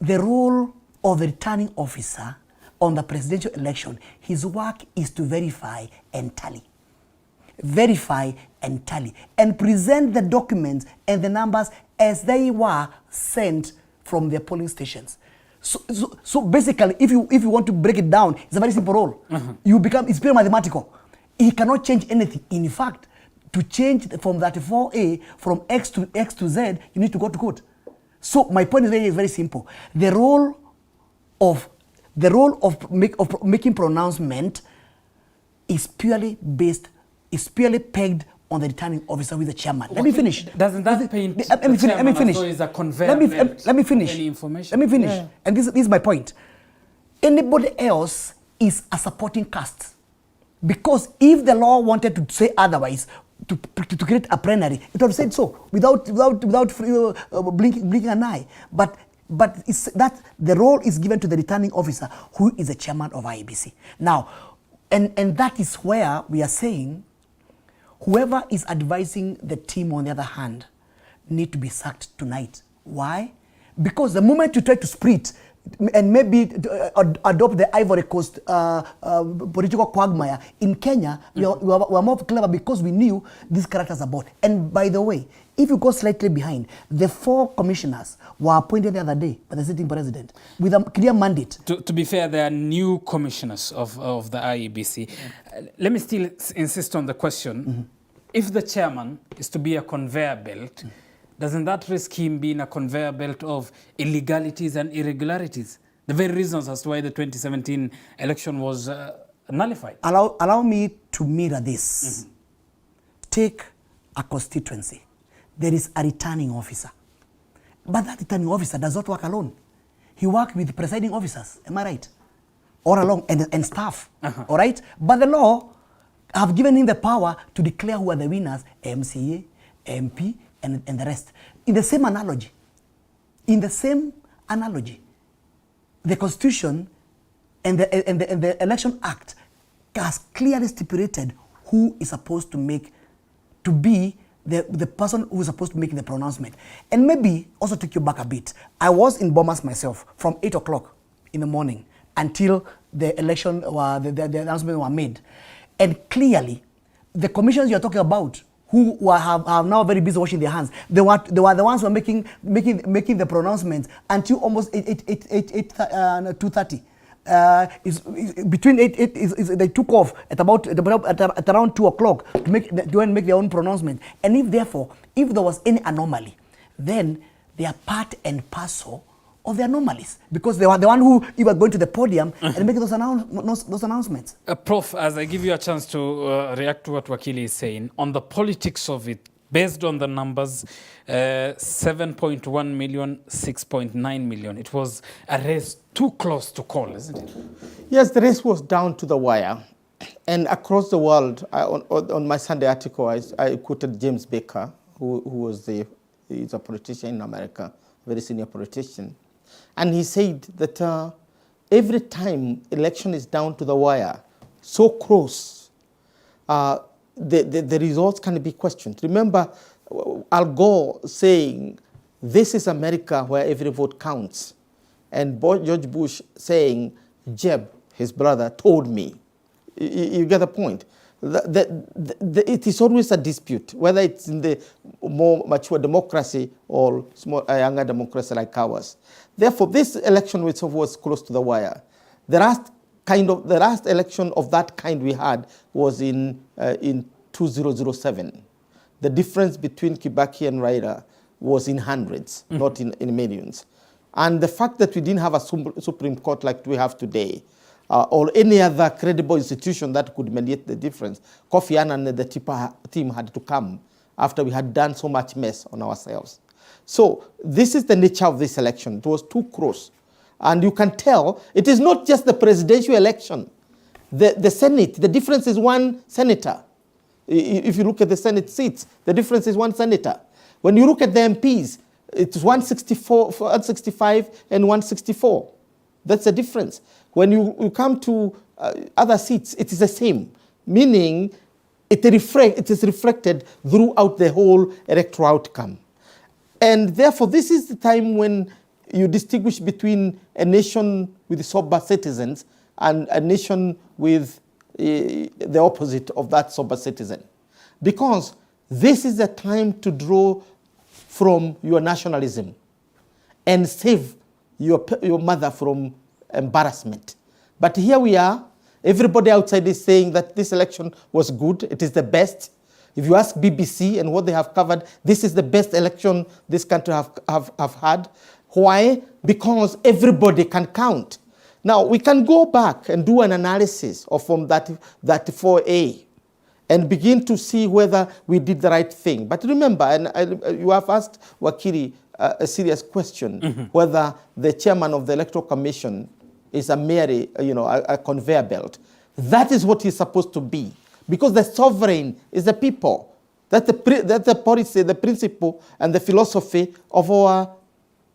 the role of the returning officer on the presidential election. His work is to verify and tally. Verify and tally. And present the documents and the numbers as they were sent from their polling stations. So basically, if you want to break it down, it's a very simple role. It's pure mathematical. He cannot change anything. In fact, to change from 34A, from X to Z, you need to go to court. So my point is very simple. The role of making pronouncement is purely pegged on the returning officer with the chairman. Let me finish. Doesn't that paint the chairman as though he's a conveyor belt? Let me finish. Any information? Let me finish. Yeah. And this is my point. Anybody else is a supporting cast. Because if the law wanted to say otherwise, to create a plenary. It would have said so without blinking an eye. But it's that the role is given to the returning officer, who is the chairman of IEBC. Now, and that is where we are saying whoever is advising the team, on the other hand, need to be sacked tonight. Why? Because the moment you try to split and maybe adopt the Ivory Coast political quagmire in Kenya, we are more clever because we knew these characters are bought. And by the way, if you go slightly behind, the 4 commissioners were appointed the other day by the sitting president with a clear mandate. To be fair, they are new commissioners of the IEBC. Let me still insist on the question. If the chairman is to be a conveyor belt, doesn't that risk him being a conveyor belt of illegalities and irregularities? The very reasons as to why the 2017 election was nullified. Allow me to mirror this. Take a constituency. There is a returning officer. But that returning officer does not work alone. He works with presiding officers, am I right? All along, and staff, all right? But the law have given him the power to declare who are the winners, MCA, MP, and the rest. In the same analogy, the Constitution and the Election Act has clearly stipulated who is supposed to be the person who is supposed to make the pronouncement. And maybe also take you back a bit. I was in Bomas myself from 8 o'clock in the morning until the election, the announcement were made. And clearly, the commissions you're talking about, who are now very busy washing their hands, they were the ones who are making the pronouncements until almost 2:30. Between 8 they took off at around 2 o'clock to make their own pronouncement. And if there was any anomaly, then they are part and parcel of the anomalies, because they were the one who were going to the podium and make those announcements. Prof, as I give you a chance to react to what Wakili is saying, on the politics of it, based on the numbers, 7.1 million, 6.9 million. It was a race too close to call, isn't it? Yes, the race was down to the wire. And across the world, on my Sunday article, I quoted James Baker, he's a politician in America, a very senior politician. And he said that every time election is down to the wire, so close, the results can be questioned. Remember Al Gore saying, "This is America where every vote counts." And George Bush saying, "Jeb, his brother, told me." You get the point. It is always a dispute, whether it's in the more mature democracy or a younger democracy like ours. Therefore, this election which was close to the wire. The last election of that kind we had was in 2007. The difference between Kibaki and Raila was in hundreds, not in millions. And the fact that we didn't have a Supreme Court like we have today, or any other credible institution that could mediate the difference, Kofi Annan and the team had to come after we had done so much mess on ourselves. So this is the nature of this election. It was too close. And you can tell it is not just the presidential election. The Senate, the difference is one senator. If you look at the Senate seats, the difference is one senator. When you look at the MPs, it's 165 and 164. That's the difference. When you come to other seats, it is the same, meaning it is reflected throughout the whole electoral outcome. And therefore, this is the time when you distinguish between a nation with sober citizens and a nation with the opposite of that sober citizen. Because this is the time to draw from your nationalism and save your mother from embarrassment. But here we are. Everybody outside is saying that this election was good. It is the best. If you ask BBC and what they have covered, this is the best election this country have had. Why? Because everybody can count. Now, we can go back and do an analysis of from that 4A and begin to see whether we did the right thing. But remember, and you have asked Wakili a serious question, whether the chairman of the Electoral Commission is a mere, a conveyor belt. That is what he's supposed to be, because the sovereign is the people. That's the policy, the principle, and the philosophy of our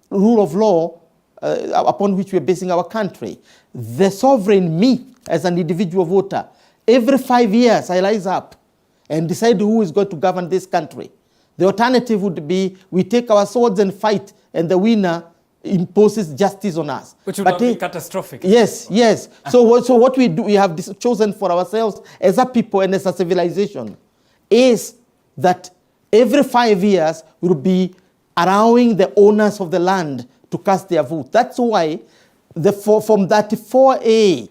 rule of law upon which we're basing our country. The sovereign, me, as an individual voter, every 5 years I rise up and decide who is going to govern this country. The alternative would be we take our swords and fight, and the winner imposes justice on us. Which would be catastrophic. Yes, yes. So what we do, we have chosen for ourselves as a people and as a civilization, is that every 5 years we'll be allowing the owners of the land to cast their vote. That's why from 34A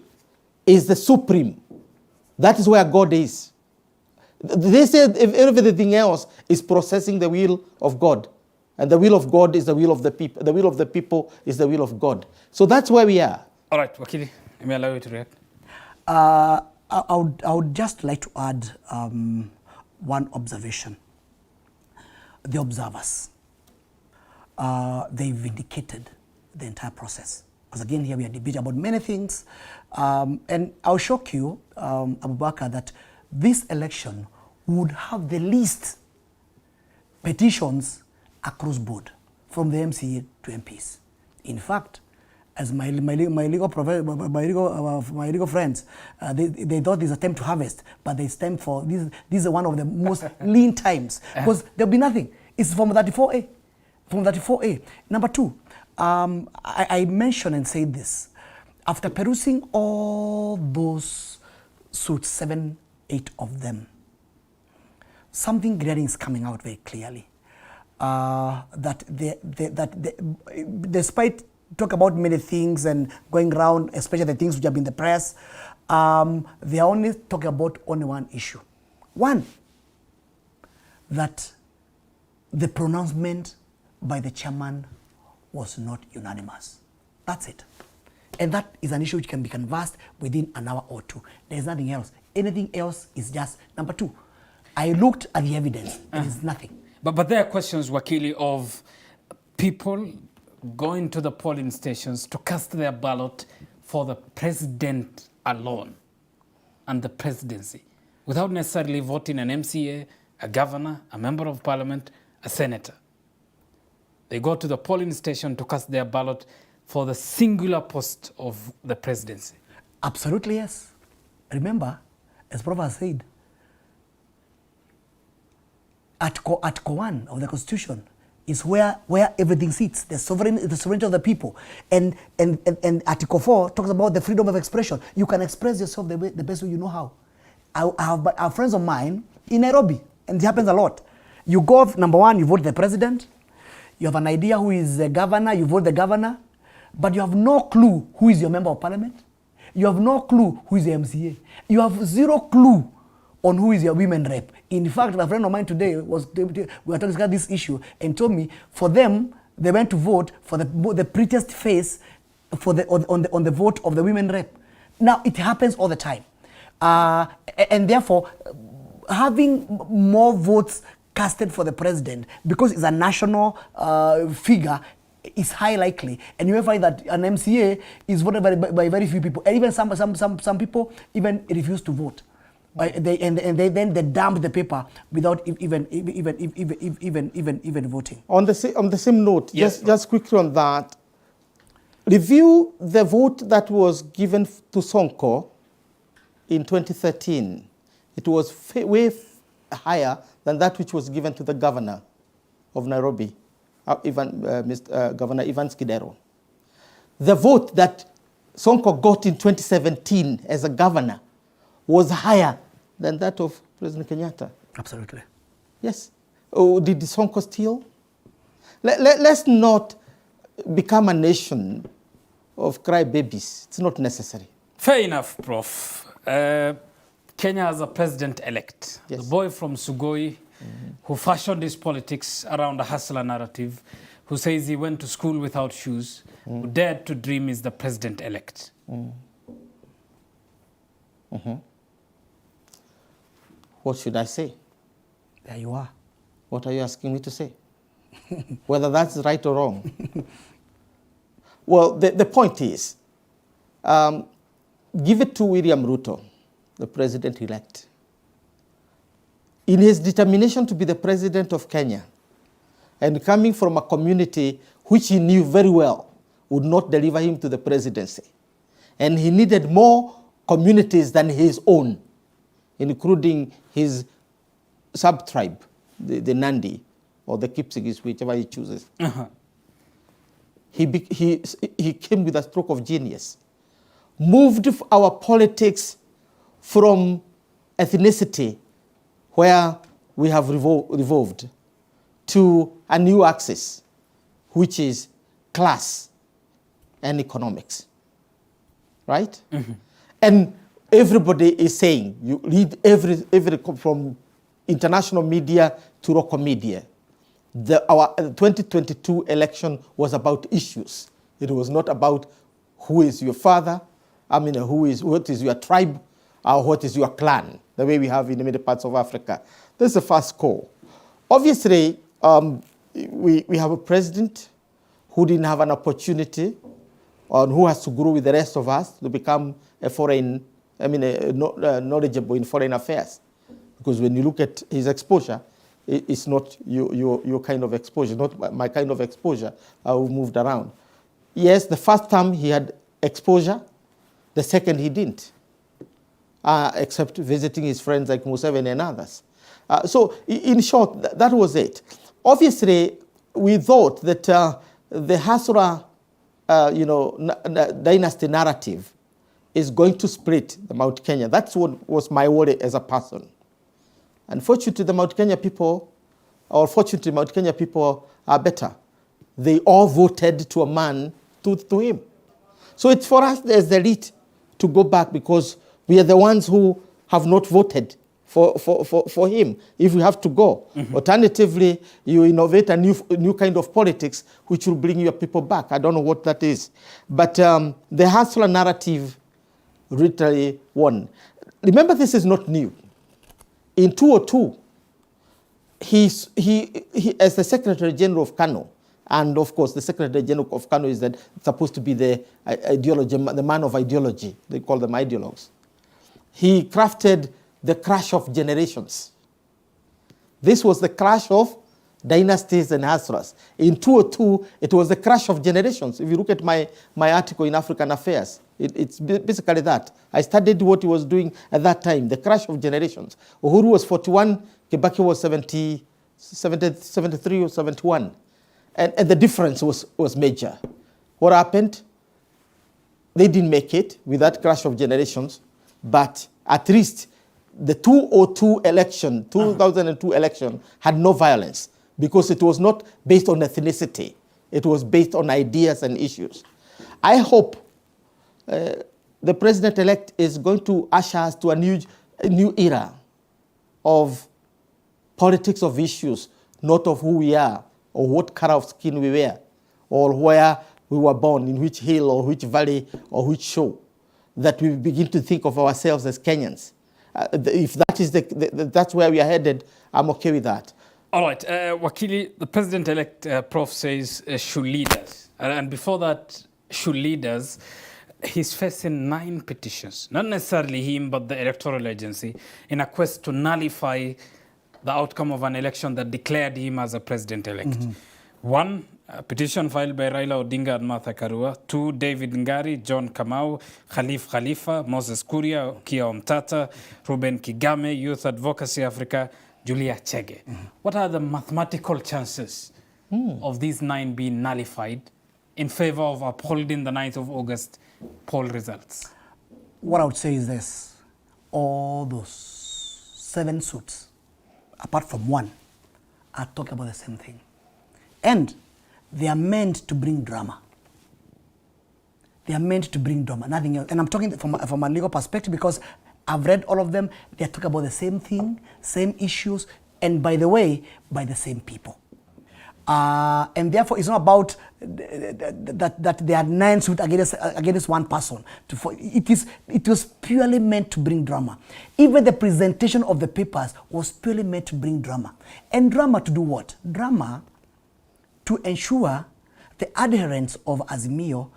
is the supreme. That is where God is. They said if everything else is processing the will of God. And the will of God is the will of the people. The will of the people is the will of God. So that's where we are. All right, Wakili, let me allow you to react. I would just like to add one observation. The observers, they vindicated the entire process. Because again, here we are debating about many things. And I'll shock you, Abubakar, that this election would have the least petitions across board, from the MCA to MPs. In fact, as my legal friends, they thought this is a time to harvest, but it's time for this. This is one of the most lean times because there'll be nothing. It's from 34A. From 34A. Number two, I mentioned and said this after perusing all those suits, 7, 8 of them. Something glaring is coming out very clearly. That despite talk about many things and going around, especially the things which have been in the press, they are only talking about only one issue. One, that the pronouncement by the chairman was not unanimous. That's it. And that is an issue which can be canvassed within an hour or two. There's nothing else. Anything else is just number two. I looked at the evidence. There is nothing. But there are questions, Wakili, of people going to the polling stations to cast their ballot for the president alone and the presidency, without necessarily voting an MCA, a governor, a member of parliament, a senator. They go to the polling station to cast their ballot for the singular post of the presidency. Absolutely, yes. Remember, as Prof has said, Article 1 of the Constitution is where everything sits, the sovereignty of the people. And Article 4 talks about the freedom of expression. You can express yourself the best way you know how. I have friends of mine in Nairobi, and it happens a lot. You go, number one, you vote the president. You have an idea who is the governor, you vote the governor, but you have no clue who is your member of parliament. You have no clue who is the MCA. You have zero clue on who is your women rep. In fact, a friend of mine today we were talking about this issue and told me for them, they went to vote for the prettiest face for on the vote of the women rep. Now, it happens all the time. And therefore, having more votes casted for the president, because it's a national figure, is high likely. And you will find that an MCA is voted by very few people. And even some people even refuse to vote. Then they dump the paper without even voting. On the same note, yes, just quickly on that, review the vote that was given to Sonko in 2013. It was way higher than that which was given to the governor of Nairobi, Governor Ivan Skidero. The vote that Sonko got in 2017 as a governor was higher than that of President Kenyatta. Absolutely. Yes. Oh, did Sonko steal? Let's not become a nation of crybabies. It's not necessary. Fair enough, Prof. Kenya has a president-elect, yes, the boy from Sugoi, who fashioned his politics around a hustler narrative, who says he went to school without shoes, who dared to dream is the president-elect. What should I say? There you are. What are you asking me to say? Whether that's right or wrong? Well, the point is, give it to William Ruto, the president-elect. in his determination to be the president of Kenya, and coming from a community which he knew very well would not deliver him to the presidency. And he needed more communities than his own, including his sub-tribe, the Nandi, or the Kipsigis, whichever he chooses. He came with a stroke of genius, moved our politics from ethnicity, where we have revolved, to a new axis, which is class and economics, right? And everybody is saying, you read every from international media to local media, our 2022 election was about issues. It was not about who is your father, what is your tribe, or what is your clan, the way we have in the middle parts of Africa. This is the first call. Obviously, we have a president who didn't have an opportunity, or who has to grow with the rest of us to become knowledgeable in foreign affairs. Because when you look at his exposure, it's not your kind of exposure, not my kind of exposure. Who moved around. Yes, the first time he had exposure, the second he didn't, except visiting his friends like Museveni and others. So in short, that was it. Obviously, we thought that the Hasra dynasty narrative is going to split the Mount Kenya. That's what was my worry as a person. Unfortunately, the Mount Kenya people, or fortunately, Mount Kenya people are better. They all voted to a man, to him. So it's for us as the elite to go back, because we are the ones who have not voted for him, if we have to go. Alternatively, you innovate a new kind of politics which will bring your people back. I don't know what that is. But the Hustler narrative literally won. Remember, this is not new. In 2002, he as the Secretary General of Kano, and of course the Secretary General of Kano is supposed to be the ideology, the man of ideology. They call them ideologues. He crafted the crash of generations. This was the crash of dynasties and Hasras. In 2002, it was the crash of generations. If you look at my article in African Affairs, it's basically that. I studied what he was doing at that time, the crash of generations. Uhuru was 41, Kibaki was 73 or 71. And the difference was major. What happened? They didn't make it with that crash of generations, but at least the 2002 election had no violence, because it was not based on ethnicity. It was based on ideas and issues. I hope the president-elect is going to usher us to a new era of politics of issues, not of who we are or what color of skin we wear or where we were born, in which hill or which valley or which shore, that we begin to think of ourselves as Kenyans. If that is that's where we are headed, I'm okay with that. All right, Wakili, the president-elect, Prof, says should lead us. And before that, should lead us, he's facing 9 petitions, not necessarily him, but the electoral agency, in a quest to nullify the outcome of an election that declared him as a president-elect. 1, a petition filed by Raila Odinga and Martha Karua. 2, David Ngari, John Kamau, Khalif Khalifa, Moses Kuria, Kia Omtata, Ruben Kigame, Youth Advocacy Africa, Julia Chege. What are the mathematical chances of these 9 being nullified in favor of upholding the 9th of August poll results? What I would say is this: all those 7 suits, apart from 1, are talking about the same thing. And they are meant to bring drama. They are meant to bring drama, nothing else. And I'm talking from a legal perspective, because I've read all of them. They're talking about the same thing, same issues, and by the way, by the same people. And therefore, it's not about that there are 9 suits against one person. It was purely meant to bring drama. Even the presentation of the papers was purely meant to bring drama. And drama to do what? Drama to ensure the adherents of Azimio,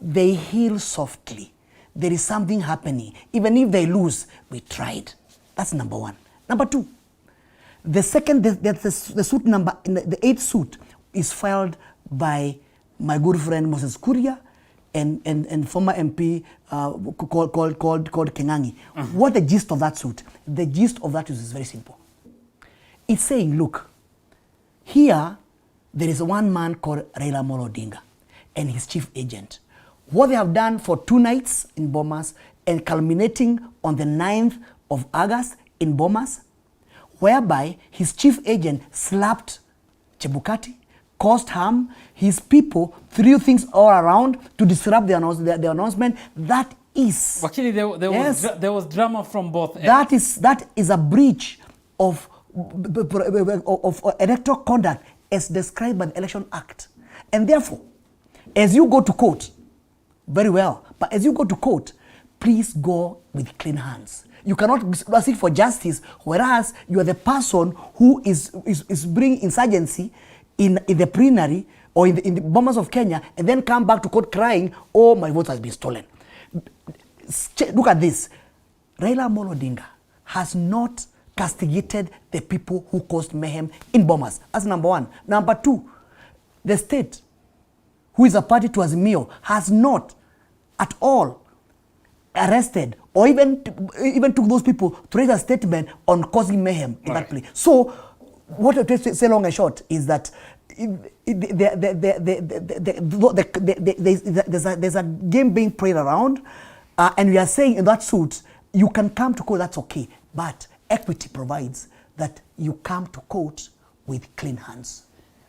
they heal softly. There is something happening. Even if they lose, we tried. That's number 1. Number 2, The second, the suit number, the 8th suit is filed by my good friend Moses Kuria and former MP called Kengangi. What the gist of that suit? The gist of that is very simple. It's saying, look, here there is one man called Raila Odinga and his chief agent. What they have done for 2 nights in Bomas and culminating on the 9th of August in Bomas, whereby his chief agent slapped Chebukati, caused harm, his people threw things all around to disrupt the announcement. That is... Actually, there was drama from both ends. That is a breach of electoral conduct as described by the Election Act. And therefore, as you go to court, very well, but as you go to court, please go with clean hands. You cannot seek for justice, whereas you are the person who is bringing insurgency in the plenary or in the Bomas of Kenya, and then come back to court crying, oh, my vote has been stolen. Look at this. Raila Odinga has not castigated the people who caused mayhem in Bomas. That's number one. Number two, the state, who is a party to Azimio, has not at all arrested or even took those people to raise a statement on causing mayhem in that place. So, what I say long and short is that there's a game being played around, and we are saying in that suit, you can come to court, that's okay, but equity provides that you come to court with clean hands.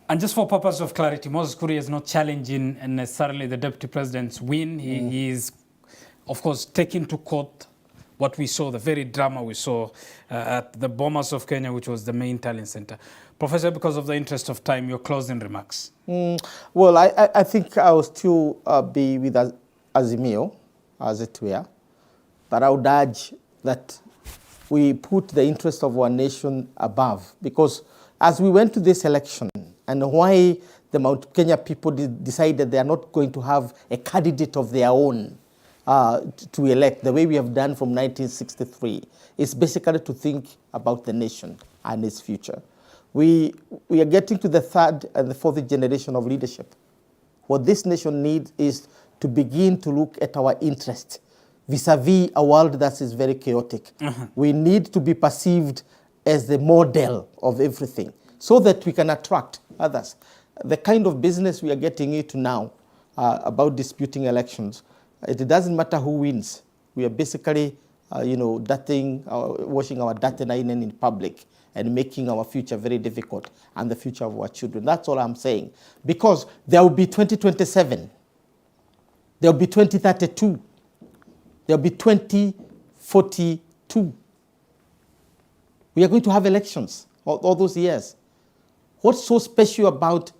And just for purpose of clarity, Moses Kuria is not challenging necessarily the deputy president's win. He is, of course, taking to court what we saw, the very drama we saw at the Bomas of Kenya, which was the main talent center. Professor, because of the interest of time, your closing remarks. Well, I think I will still be with Azimio, as it were, but I would urge that we put the interest of our nation above, because as we went to this election, and why the Mount Kenya people decided they are not going to have a candidate of their own to elect, the way we have done from 1963, is basically to think about the nation and its future. We are getting to the 3rd and the 4th generation of leadership. What this nation needs is to begin to look at our interest vis-a-vis a world that is very chaotic. We need to be perceived as the model of everything so that we can attract others. The kind of business we are getting into now about disputing elections, it doesn't matter who wins. We are basically, washing our dirty linen in public and making our future very difficult and the future of our children. That's all I'm saying. Because there will be 2027. There will be 2032. There will be 2042. We are going to have elections all those years. What's so special about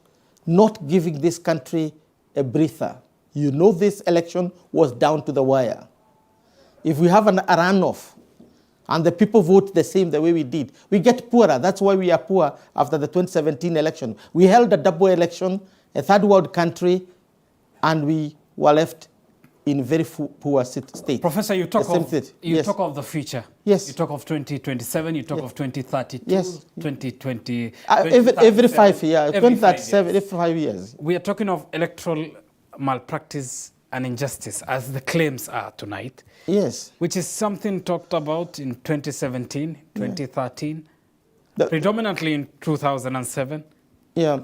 not giving this country a breather? You know this election was down to the wire. If we have a runoff and the people vote the same the way we did, we get poorer. That's why we are poor after the 2017 election. We held a double election, a third world country, and we were left in very poor state. Professor, you talk of the future. Yes. You talk of 2027, you talk of 2032, yes. 2020. Every 5 years, 2037, every 5 years. We are talking of electoral malpractice and injustice, as the claims are tonight. Yes. Which is something talked about in 2017, 2013, predominantly in 2007. Yeah.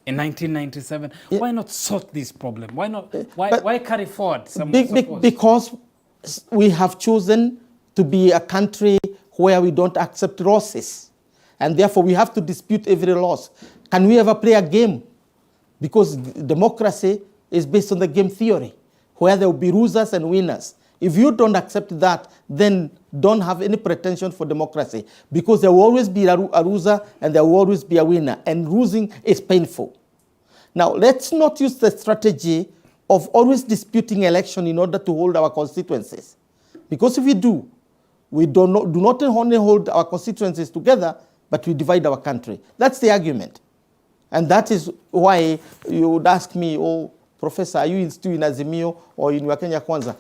In 1997, why not sort this problem? Why not? Why carry forward some because we have chosen to be a country where we don't accept losses, and therefore we have to dispute every loss. Can we ever play a game? Because democracy is based on the game theory, where there will be losers and winners. If you don't accept that, then don't have any pretension for democracy, because there will always be a loser and there will always be a winner, and losing is painful. Now, let's not use the strategy of always disputing election in order to hold our constituencies. Because if we do, we do not only hold our constituencies together, but we divide our country. That's the argument. And that is why you would ask me, oh, Professor, are you still in Azimio or in Kenya Kwanza?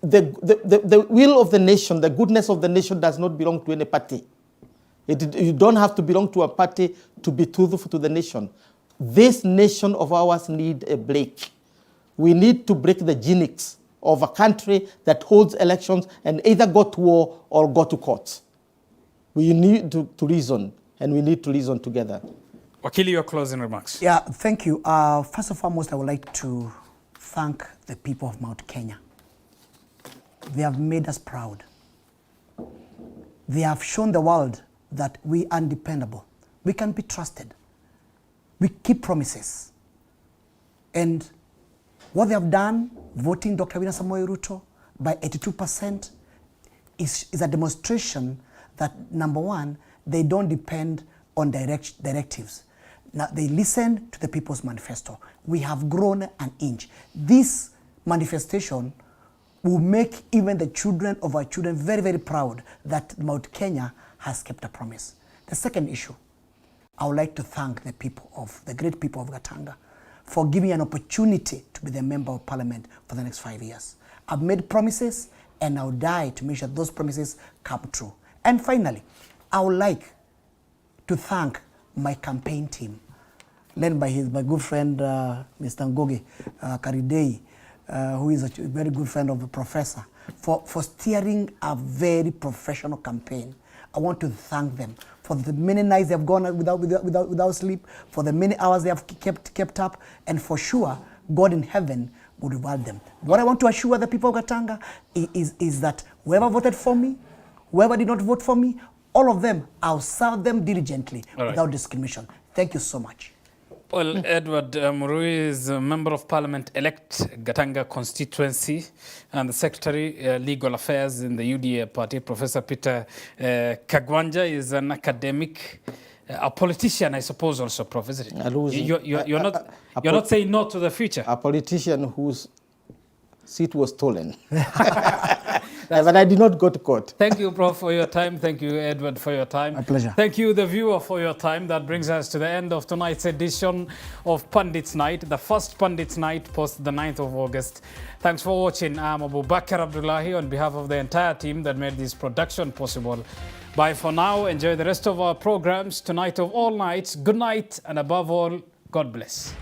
The will of the nation, the goodness of the nation does not belong to any party. You don't have to belong to a party to be truthful to the nation. This nation of ours needs a break. We need to break the genius of a country that holds elections and either go to war or go to court. We need to reason, and we need to reason together. Wakili, your closing remarks. Yeah, thank you. First and foremost, I would like to thank the people of Mount Kenya. They have made us proud. They have shown the world that we are dependable. We can be trusted. We keep promises. And what they have done, voting Dr. William Ruto by 82%, is a demonstration that, number one, they don't depend on directives. Now, they listen to the People's Manifesto. We have grown an inch. This manifestation will make even the children of our children very, very proud that Mount Kenya has kept a promise. The second issue, I would like to thank the people of, the great people of Gatanga for giving an opportunity to be the member of parliament for the next 5 years. I've made promises and I'll die to make sure those promises come true. And finally, I would like to thank my campaign team, led by my good friend, Mr. Ngoge Karidei, who is a very good friend of the professor, for steering a very professional campaign. I want to thank them for the many nights they have gone without sleep, for the many hours they have kept up, and for sure, God in heaven will reward them. What I want to assure the people of Gatanga is that whoever voted for me, whoever did not vote for me, all of them, I'll serve them diligently without discrimination. Thank you so much. Well, Edward Murui is a Member of Parliament-elect, Gatanga constituency, and the Secretary, Legal Affairs in the UDA party. Professor Peter Kagwanja is an academic, a politician, I suppose, also, Prof, isn't it? You're not saying no to the future. A politician whose seat was stolen. But I did not go to court. Thank you, Prof, for your time. Thank you, Edward, for your time. My pleasure. Thank you, the viewer, for your time. That brings us to the end of tonight's edition of Pundits Night, the first Pundits Night post the 9th of August. Thanks for watching. I'm Abu Bakr Abdullahi on behalf of the entire team that made this production possible. Bye for now. Enjoy the rest of our programs tonight of all nights. Good night, and above all, God bless.